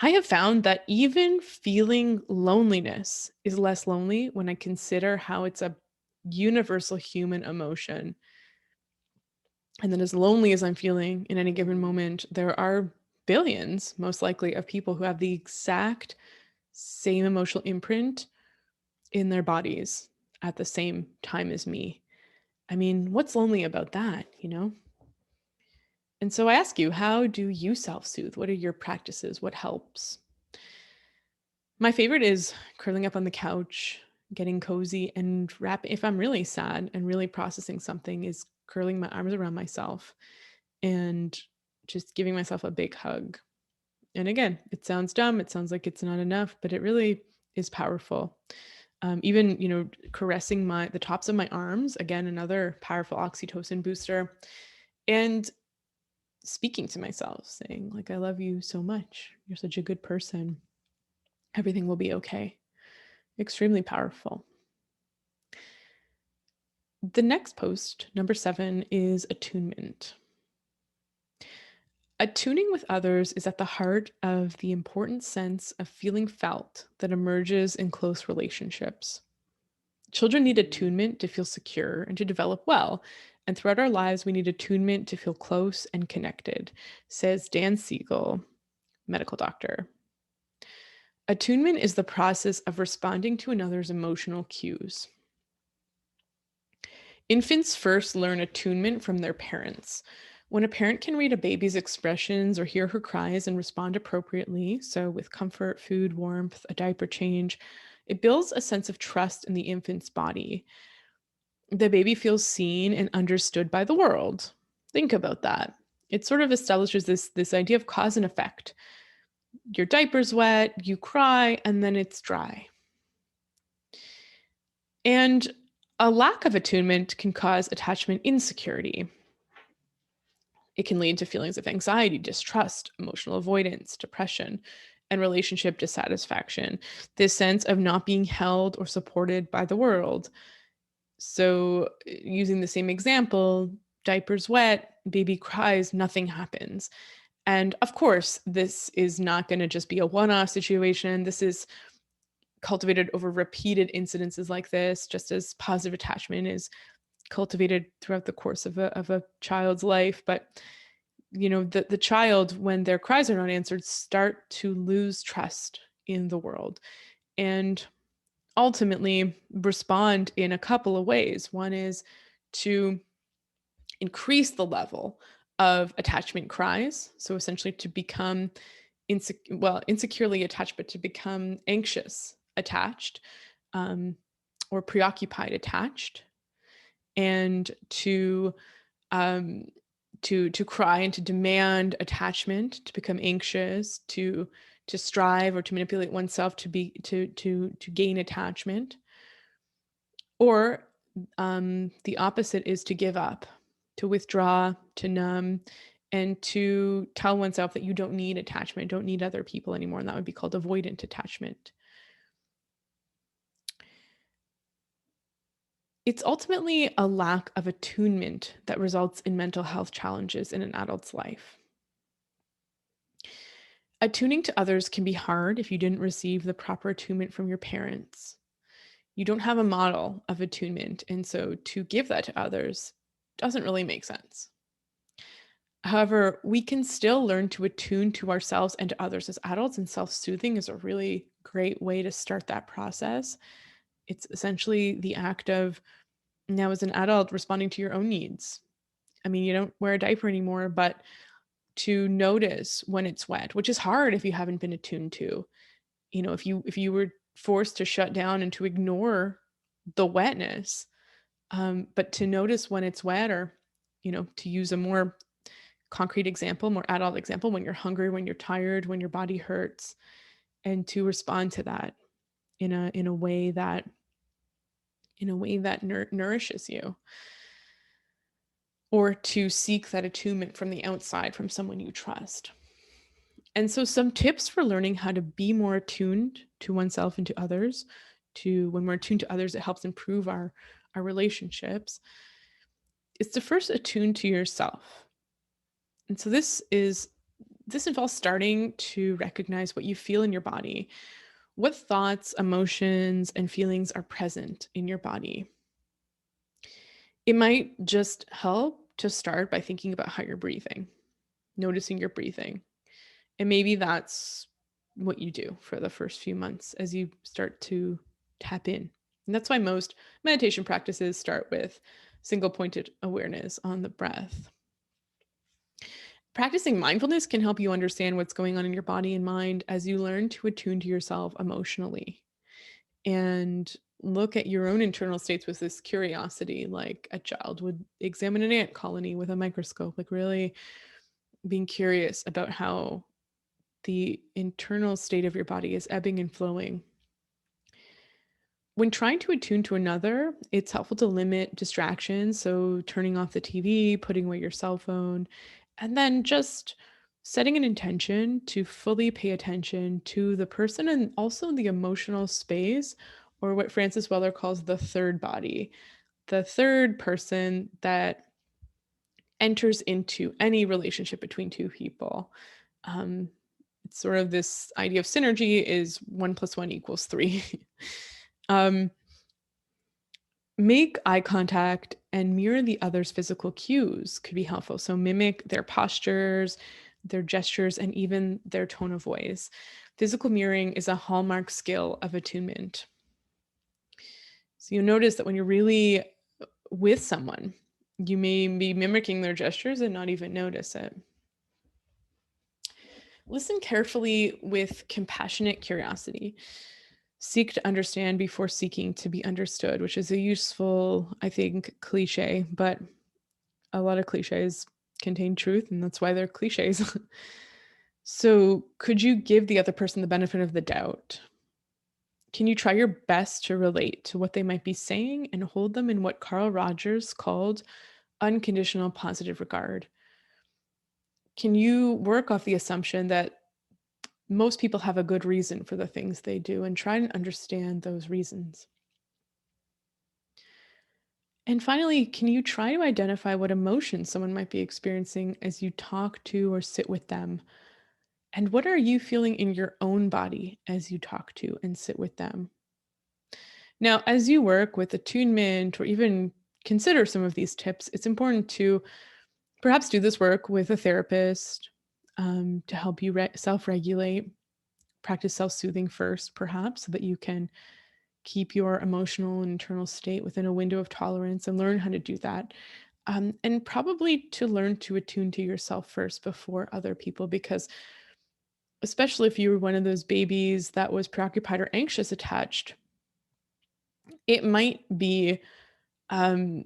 I have found that even feeling loneliness is less lonely when I consider how it's a universal human emotion. And then, as lonely as I'm feeling in any given moment, there are billions, most likely, of people who have the exact same emotional imprint in their bodies at the same time as me. I mean, what's lonely about that, you know? And so I ask you, how do you self soothe? What are your practices? What helps? My favorite is curling up on the couch, getting cozy, and wrapping. If I'm really sad and really processing something, is curling my arms around myself and just giving myself a big hug. And again, it sounds dumb. It sounds like it's not enough, but it really is powerful. Even, caressing the tops of my arms, again, another powerful oxytocin booster, and speaking to myself, saying like, I love you so much. You're such a good person. Everything will be okay. Extremely powerful. The next post, number 7, is attunement. Attuning with others is at the heart of the important sense of feeling felt that emerges in close relationships. Children need attunement to feel secure and to develop well. And throughout our lives, we need attunement to feel close and connected, says Dan Siegel, medical doctor. Attunement is the process of responding to another's emotional cues. Infants first learn attunement from their parents. When a parent can read a baby's expressions or hear her cries and respond appropriately, so with comfort, food, warmth, a diaper change, it builds a sense of trust in the infant's body. The baby feels seen and understood by the world. Think about that. It sort of establishes this idea of cause and effect. Your diaper's wet, you cry, and then it's dry. And a lack of attunement can cause attachment insecurity. It can lead to feelings of anxiety, distrust, emotional avoidance, depression, and relationship dissatisfaction. This sense of not being held or supported by the world. So, using the same example, diaper's wet, baby cries, nothing happens. And of course, this is not going to just be a one off situation. This is cultivated over repeated incidences like this, just as positive attachment is cultivated throughout the course of a child's life. But the child, when their cries are not answered, start to lose trust in the world and ultimately respond in a couple of ways. One is to increase the level of attachment cries, so essentially to become insecurely attached, but to become anxious attached, um, or preoccupied attached, and um, to cry and to demand attachment, to become anxious, to strive or to manipulate oneself to gain attachment. Or the opposite is to give up, to withdraw, to numb, and to tell oneself that you don't need attachment, don't need other people anymore. And that would be called avoidant attachment. It's ultimately a lack of attunement that results in mental health challenges in an adult's life. Attuning to others can be hard if you didn't receive the proper attunement from your parents. You don't have a model of attunement, and so to give that to others doesn't really make sense. However, we can still learn to attune to ourselves and to others as adults, and self-soothing is a really great way to start that process. It's essentially the act of, now as an adult, responding to your own needs. I mean, you don't wear a diaper anymore, but to notice when it's wet, which is hard if you haven't been attuned to. If you were forced to shut down and to ignore the wetness, but to notice when it's wet, or to use a more concrete example, more adult example, when you're hungry, when you're tired, when your body hurts, and to respond to that in a way that nourishes you, or to seek that attunement from the outside, from someone you trust. And so some tips for learning how to be more attuned to oneself and to others. When we're attuned to others, it helps improve our relationships. It's to first attune to yourself. And so this involves starting to recognize what you feel in your body. What thoughts, emotions, and feelings are present in your body? It might just help to start by thinking about how you're breathing, noticing your breathing. And maybe that's what you do for the first few months as you start to tap in. And that's why most meditation practices start with single pointed awareness on the breath. Practicing mindfulness can help you understand what's going on in your body and mind as you learn to attune to yourself emotionally and look at your own internal states with this curiosity, like a child would examine an ant colony with a microscope, like really being curious about how the internal state of your body is ebbing and flowing. When trying to attune to another, it's helpful to limit distractions. So turning off the TV, putting away your cell phone, and then just setting an intention to fully pay attention to the person and also the emotional space, or what Francis Weller calls the third body, the third person that enters into any relationship between two people. It's sort of this idea of synergy is 1 + 1 = 3. Make eye contact and mirror the other's physical cues could be helpful. So mimic their postures, their gestures, and even their tone of voice. Physical mirroring is a hallmark skill of attunement. So you notice that when you're really with someone, you may be mimicking their gestures and not even notice it. Listen carefully with compassionate curiosity. Seek to understand before seeking to be understood, which is a useful, I think, cliche, but a lot of cliches contain truth, and that's why they're cliches. So, could you give the other person the benefit of the doubt? Can you try your best to relate to what they might be saying and hold them in what Carl Rogers called unconditional positive regard? Can you work off the assumption that most people have a good reason for the things they do and try and understand those reasons? And finally, can you try to identify what emotions someone might be experiencing as you talk to or sit with them? And what are you feeling in your own body as you talk to and sit with them? Now, as you work with attunement or even consider some of these tips, it's important to perhaps do this work with a therapist to help you self regulate. Practice self soothing first, perhaps, so that you can keep your emotional and internal state within a window of tolerance and learn how to do that. And probably to learn to attune to yourself first before other people, because especially if you were one of those babies that was preoccupied or anxious attached, it might be um,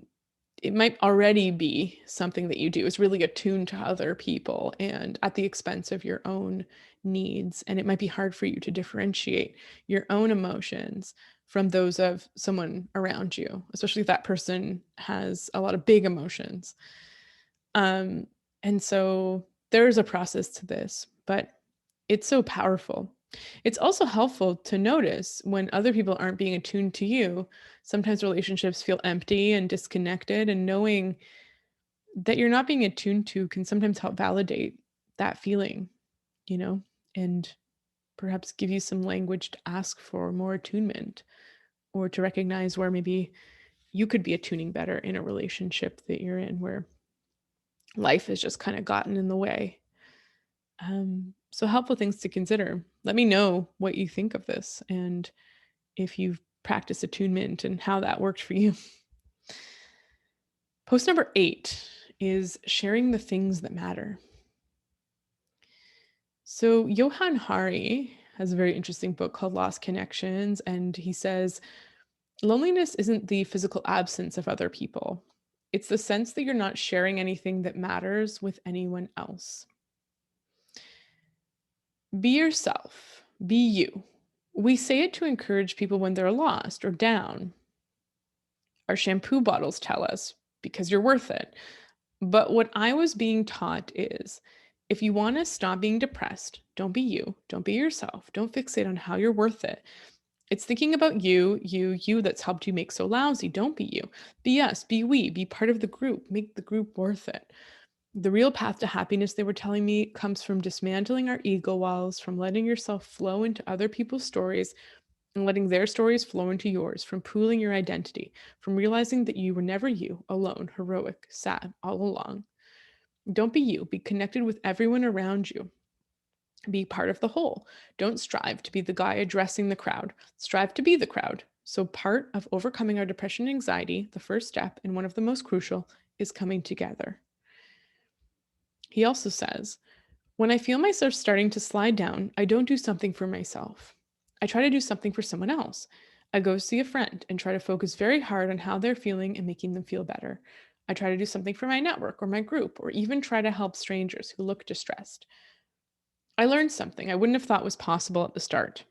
it might already be something that you do is really attuned to other people and at the expense of your own needs. And it might be hard for you to differentiate your own emotions from those of someone around you, especially if that person has a lot of big emotions. Um, and so there's a process to this, but it's so powerful. It's also helpful to notice when other people aren't being attuned to you. Sometimes relationships feel empty and disconnected, and knowing that you're not being attuned to can sometimes help validate that feeling, you know, and perhaps give you some language to ask for more attunement or to recognize where maybe you could be attuning better in a relationship that you're in where life has just kind of gotten in the way. So helpful things to consider. Let me know what you think of this and if you've practiced attunement and how that worked for you. Post number 8 is sharing the things that matter. So Johann Hari has a very interesting book called Lost Connections, and he says, loneliness isn't the physical absence of other people. It's the sense that you're not sharing anything that matters with anyone else. Be yourself. Be you. We say it to encourage people when they're lost or down. Our shampoo bottles tell us, because you're worth it. But what I was being taught is if you want to stop being depressed, don't be you. Don't be yourself. Don't fixate on how you're worth it. It's thinking about you that's helped you make so lousy. Don't be you. Be us, be we, be part of the group. Make the group worth it. The real path to happiness, they were telling me, comes from dismantling our ego walls, from letting yourself flow into other people's stories and letting their stories flow into yours, from pooling your identity, from realizing that you were never you, alone, heroic, sad, all along. Don't be you. Be connected with everyone around you. Be part of the whole. Don't strive to be the guy addressing the crowd. Strive to be the crowd. So, part of overcoming our depression and anxiety, the first step, and one of the most crucial, is coming together. He also says, when I feel myself starting to slide down, I don't do something for myself. I try to do something for someone else. I go see a friend and try to focus very hard on how they're feeling and making them feel better. I try to do something for my network or my group, or even try to help strangers who look distressed. I learned something I wouldn't have thought was possible at the start.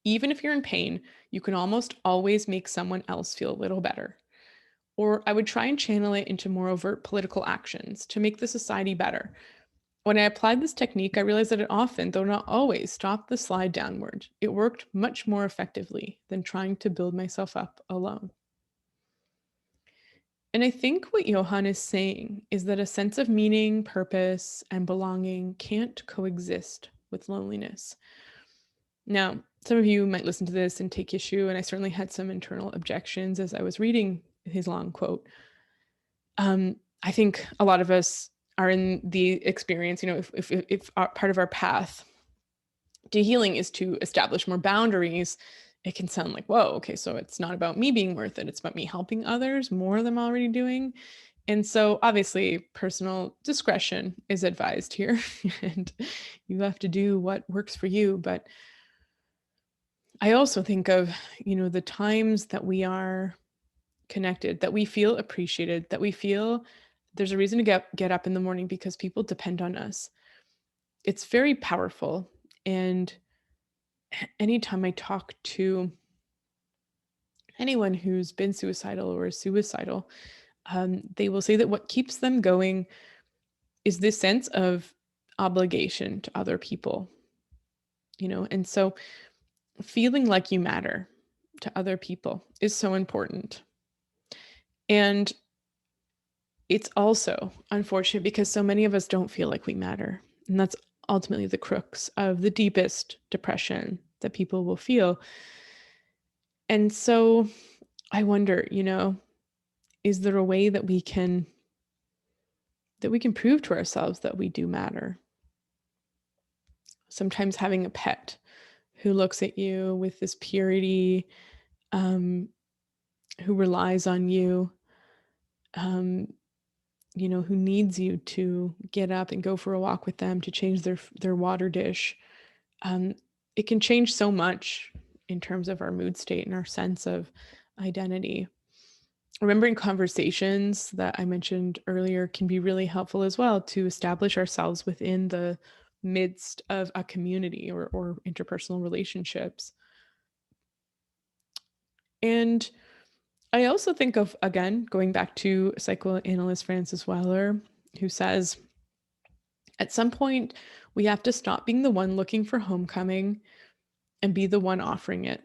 Even if you're in pain, you can almost always make someone else feel a little better. Or I would try and channel it into more overt political actions to make the society better. When I applied this technique, I realized that it often, though not always, stopped the slide downward. It worked much more effectively than trying to build myself up alone. And I think what Johann is saying is that a sense of meaning, purpose, and belonging can't coexist with loneliness. Now, some of you might listen to this and take issue, and I certainly had some internal objections as I was reading his long quote. I think a lot of us are in the experience, if part of our path to healing is to establish more boundaries, it can sound like, whoa, okay, so it's not about me being worth it. It's about me helping others more than I'm already doing. And so obviously personal discretion is advised here and you have to do what works for you. But I also think of, the times that we are connected, that we feel appreciated, that we feel there's a reason to get up in the morning because people depend on us. It's very powerful. And anytime I talk to anyone who's been suicidal or is suicidal, they will say that what keeps them going is this sense of obligation to other people, and so feeling like you matter to other people is so important. And it's also unfortunate because so many of us don't feel like we matter. And that's ultimately the crux of the deepest depression that people will feel. And so I wonder, is there a way that we can prove to ourselves that we do matter? Sometimes having a pet who looks at you with this purity, who relies on you, who needs you to get up and go for a walk with them, to change their water dish. It can change so much in terms of our mood state and our sense of identity. Remembering conversations that I mentioned earlier can be really helpful as well to establish ourselves within the midst of a community or interpersonal relationships. And I also think of, again, going back to psychoanalyst Francis Weiler, who says, at some point, we have to stop being the one looking for homecoming and be the one offering it.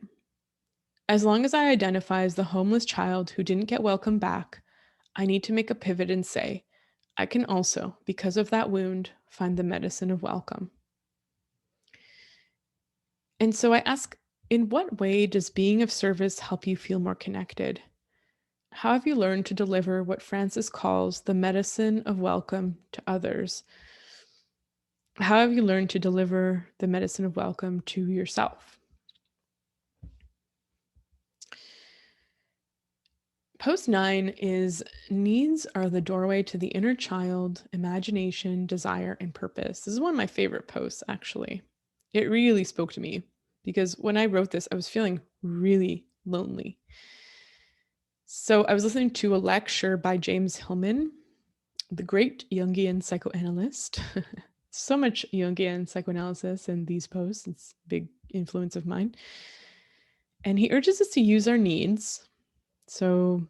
As long as I identify as the homeless child who didn't get welcome back, I need to make a pivot and say, I can also, because of that wound, find the medicine of welcome. And so I ask, in what way does being of service help you feel more connected? How have you learned to deliver what Francis calls the medicine of welcome to others? How have you learned to deliver the medicine of welcome to yourself? Post 9 is needs are the doorway to the inner child, imagination, desire, and purpose. This is one of my favorite posts, actually. It really spoke to me because when I wrote this, I was feeling really lonely. So I was listening to a lecture by James Hillman, the great Jungian psychoanalyst. So much Jungian psychoanalysis in these posts. It's a big influence of mine. And he urges us to use our needs. So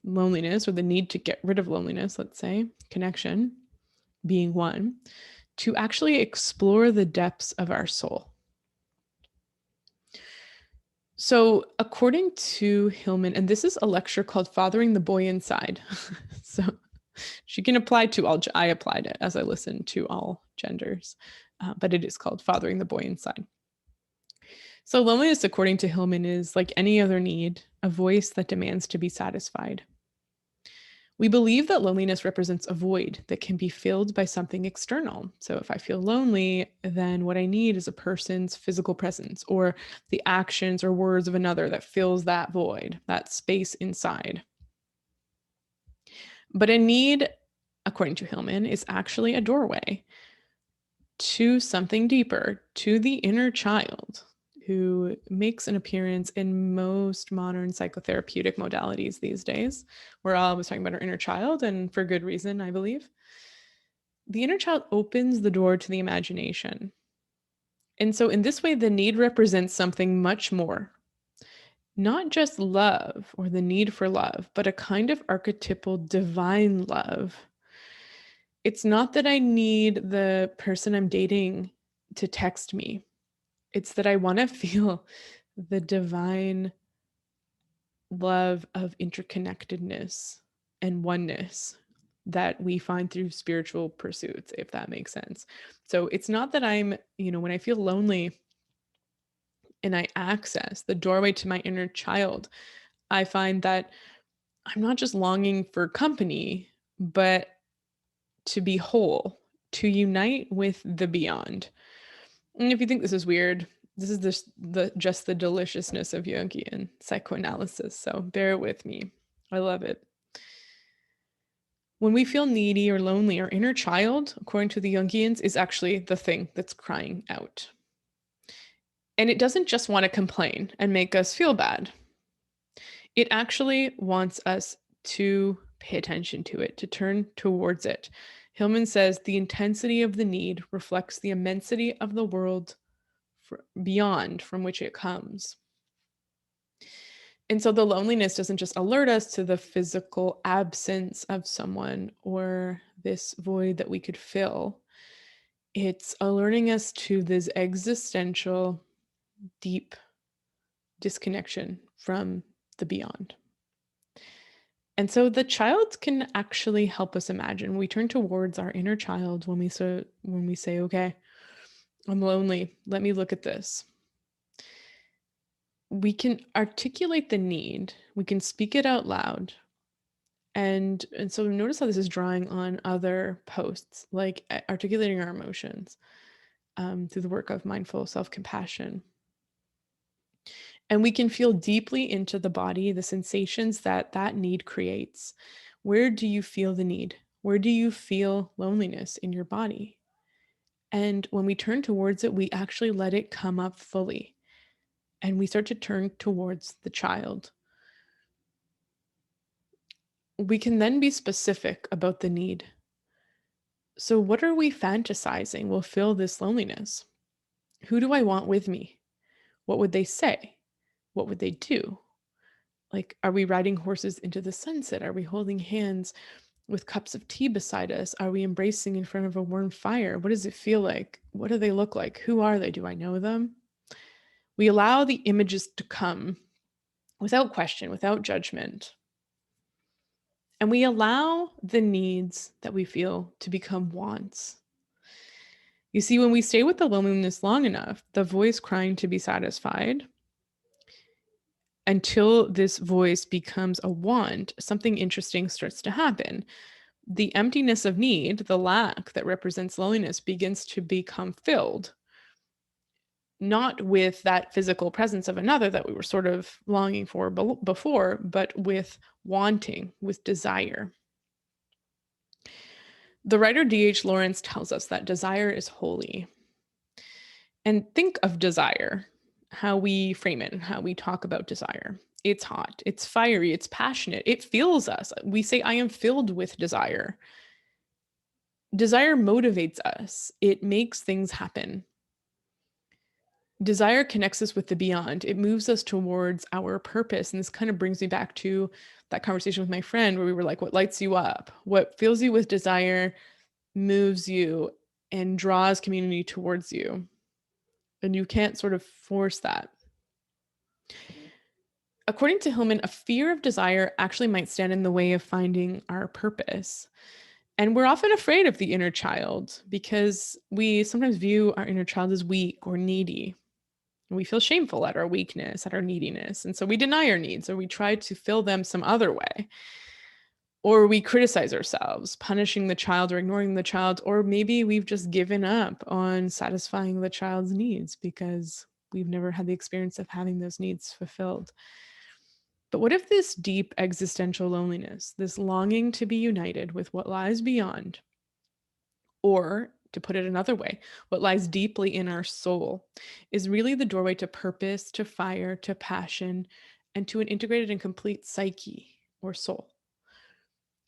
loneliness, or the need to get rid of loneliness, let's say, connection being one, to actually explore the depths of our soul. So according to Hillman, and this is a lecture called Fathering the Boy Inside. So she can apply to all, I applied it as I listened to all genders, but it is called Fathering the Boy Inside. So loneliness, according to Hillman, is like any other need, a voice that demands to be satisfied. We believe that loneliness represents a void that can be filled by something external. So if I feel lonely, then what I need is a person's physical presence or the actions or words of another that fills that void, that space inside. But a need, according to Hillman, is actually a doorway to something deeper, to the inner child, who makes an appearance in most modern psychotherapeutic modalities these days. We're always talking about our inner child, and for good reason, I believe. The inner child opens the door to the imagination. And so in this way, the need represents something much more. Not just love or the need for love, but a kind of archetypal divine love. It's not that I need the person I'm dating to text me. It's that I want to feel the divine love of interconnectedness and oneness that we find through spiritual pursuits, if that makes sense. So it's not that I'm, when I feel lonely and I access the doorway to my inner child, I find that I'm not just longing for company, but to be whole, to unite with the beyond. And if you think this is weird, this is just the deliciousness of Jungian psychoanalysis. So bear with me. I love it. When we feel needy or lonely, our inner child, according to the Jungians, is actually the thing that's crying out. And it doesn't just want to complain and make us feel bad. It actually wants us to pay attention to it, to turn towards it. Hillman says the intensity of the need reflects the immensity of the world beyond from which it comes. And so the loneliness doesn't just alert us to the physical absence of someone or this void that we could fill. It's alerting us to this existential, deep disconnection from the beyond. And so the child can actually help us imagine. We turn towards our inner child when we say, okay, I'm lonely. Let me look at this. We can articulate the need. We can speak it out loud. And so notice how this is drawing on other posts, like articulating our emotions through the work of mindful self-compassion. And we can feel deeply into the body, the sensations that need creates. Where do you feel the need? Where do you feel loneliness in your body? And when we turn towards it, we actually let it come up fully. And we start to turn towards the child. We can then be specific about the need. So what are we fantasizing will fill this loneliness? Who do I want with me? What would they say? What would they do? Like, are we riding horses into the sunset? Are we holding hands with cups of tea beside us? Are we embracing in front of a warm fire? What does it feel like? What do they look like? Who are they? Do I know them? We allow the images to come without question, without judgment. And we allow the needs that we feel to become wants. You see, when we stay with the loneliness long enough, the voice crying to be satisfied, until this voice becomes a want, something interesting starts to happen. The emptiness of need, the lack that represents loneliness, begins to become filled, not with that physical presence of another that we were sort of longing for before, but with wanting, with desire. The writer D.H. Lawrence tells us that desire is holy. And think of desire, how we frame it and how we talk about desire. It's hot, it's fiery, it's passionate, it fills us. We say, I am filled with desire. Desire motivates us, it makes things happen. Desire connects us with the beyond. It moves us towards our purpose. And this kind of brings me back to that conversation with my friend where we were like, what lights you up? What fills you with desire moves you and draws community towards you. And you can't sort of force that. According to Hillman, a fear of desire actually might stand in the way of finding our purpose. And we're often afraid of the inner child because we sometimes view our inner child as weak or needy. And we feel shameful at our weakness, at our neediness. And so we deny our needs or we try to fill them some other way. Or we criticize ourselves, punishing the child or ignoring the child. Or maybe we've just given up on satisfying the child's needs because we've never had the experience of having those needs fulfilled. But what if this deep existential loneliness, this longing to be united with what lies beyond, or to put it another way, what lies deeply in our soul, is really the doorway to purpose, to fire, to passion, and to an integrated and complete psyche or soul?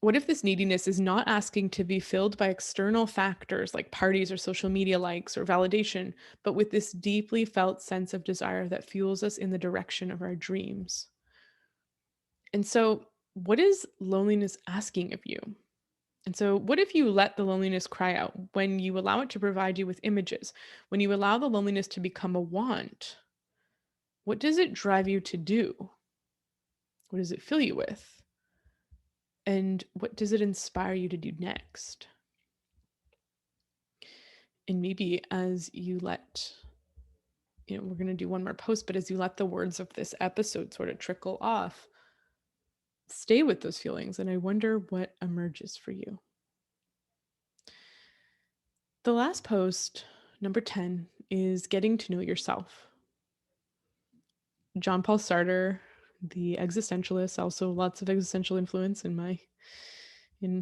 What if this neediness is not asking to be filled by external factors like parties or social media likes or validation, but with this deeply felt sense of desire that fuels us in the direction of our dreams? And so, what is loneliness asking of you? And so, what if you let the loneliness cry out, when you allow it to provide you with images, when you allow the loneliness to become a want? What does it drive you to do? What does it fill you with? And what does it inspire you to do next? And maybe as you let, we're going to do one more post, but as you let the words of this episode sort of trickle off, stay with those feelings. And I wonder what emerges for you. The last post, number 10, is getting to know yourself. Jean-Paul Sartre, the existentialist, also lots of existential influence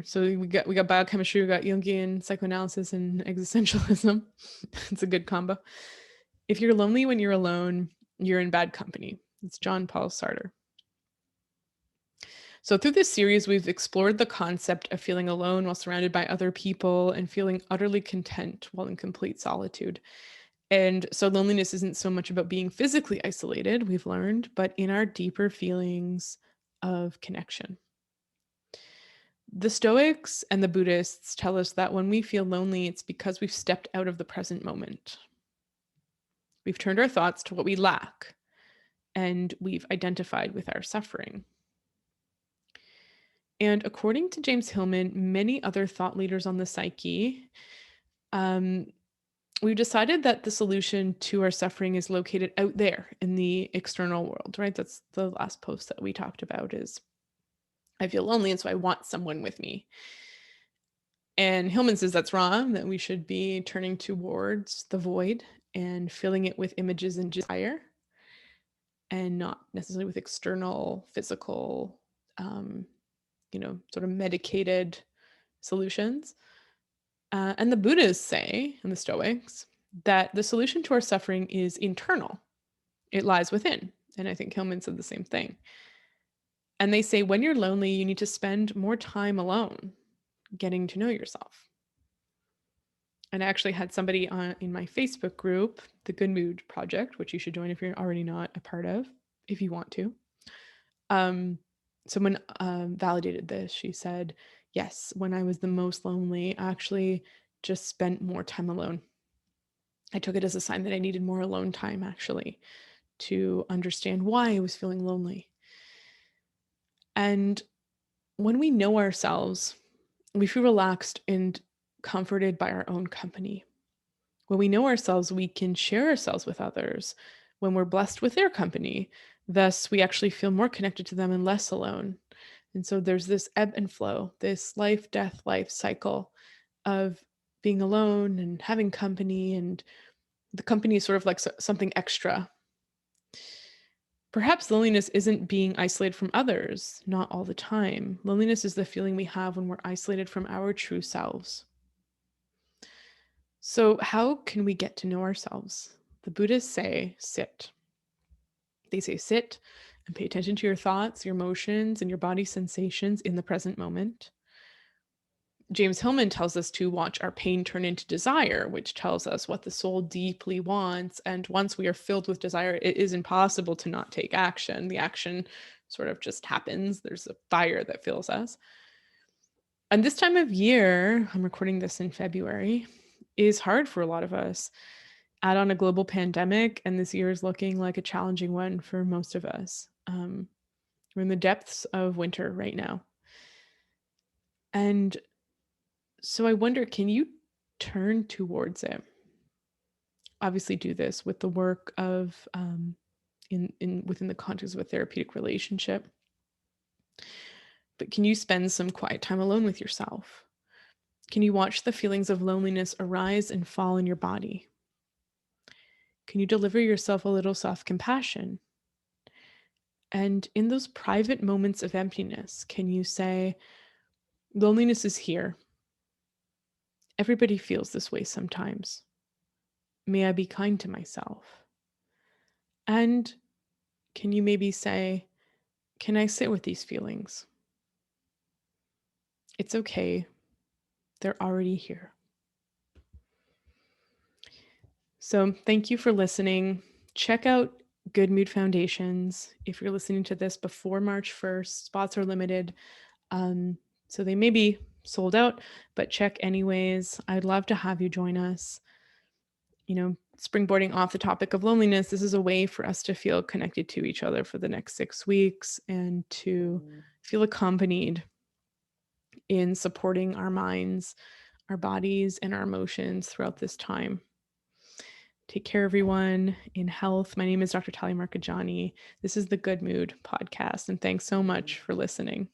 so we got biochemistry, we got Jungian psychoanalysis and existentialism. It's a good combo. If you're lonely when you're alone, you're in bad company. It's Jean-Paul Sartre. So through this series, we've explored the concept of feeling alone while surrounded by other people and feeling utterly content while in complete solitude. And so loneliness isn't so much about being physically isolated, we've learned, but in our deeper feelings of connection. The Stoics and the Buddhists tell us that when we feel lonely, it's because we've stepped out of the present moment. We've turned our thoughts to what we lack, and we've identified with our suffering. And according to James Hillman, many other thought leaders on the psyche, we've decided that the solution to our suffering is located out there in the external world, right? That's the last post that we talked about, is I feel lonely, and so I want someone with me. And Hillman says that's wrong, that we should be turning towards the void and filling it with images and desire, and not necessarily with external, physical, sort of medicated solutions. And the Buddhists say, and the Stoics, that the solution to our suffering is internal. It lies within. And I think Hillman said the same thing. And they say when you're lonely, you need to spend more time alone, getting to know yourself. And I actually had somebody in my Facebook group, the Good Mood Project, which you should join if you're already not a part of, if you want to. Someone validated this. She said, yes, when I was the most lonely, I actually just spent more time alone. I took it as a sign that I needed more alone time, actually, to understand why I was feeling lonely. And when we know ourselves, we feel relaxed and comforted by our own company. When we know ourselves, we can share ourselves with others when we're blessed with their company. Thus, we actually feel more connected to them and less alone. And so there's this ebb and flow, this life, death, life cycle of being alone and having company, and the company is sort of like something extra. Perhaps loneliness isn't being isolated from others, not all the time. Loneliness is the feeling we have when we're isolated from our true selves. So how can we get to know ourselves? The Buddhists say, sit. They say, sit and pay attention to your thoughts, your emotions, and your body sensations in the present moment. James Hillman tells us to watch our pain turn into desire, which tells us what the soul deeply wants. And once we are filled with desire, it is impossible to not take action. The action sort of just happens. There's a fire that fills us. And this time of year, I'm recording this in February, is hard for a lot of us. Add on a global pandemic, and this year is looking like a challenging one for most of us. We're in the depths of winter right now. And so I wonder, can you turn towards it? Obviously do this with the work of within the context of a therapeutic relationship. But can you spend some quiet time alone with yourself? Can you watch the feelings of loneliness arise and fall in your body? Can you deliver yourself a little soft compassion? And in those private moments of emptiness, can you say, loneliness is here. Everybody feels this way sometimes. May I be kind to myself? And can you maybe say, can I sit with these feelings? It's okay. They're already here. So thank you for listening. Check out Good Mood Foundations. If you're listening to this before March 1st, spots are limited. So they may be sold out, but check anyways. I'd love to have you join us. Springboarding off the topic of loneliness, this is a way for us to feel connected to each other for the next 6 weeks and to feel accompanied in supporting our minds, our bodies, and our emotions throughout this time. Take care, everyone, in health. My name is Dr. Talia Marcheggiani. This is the Good Mood podcast, and thanks so much for listening.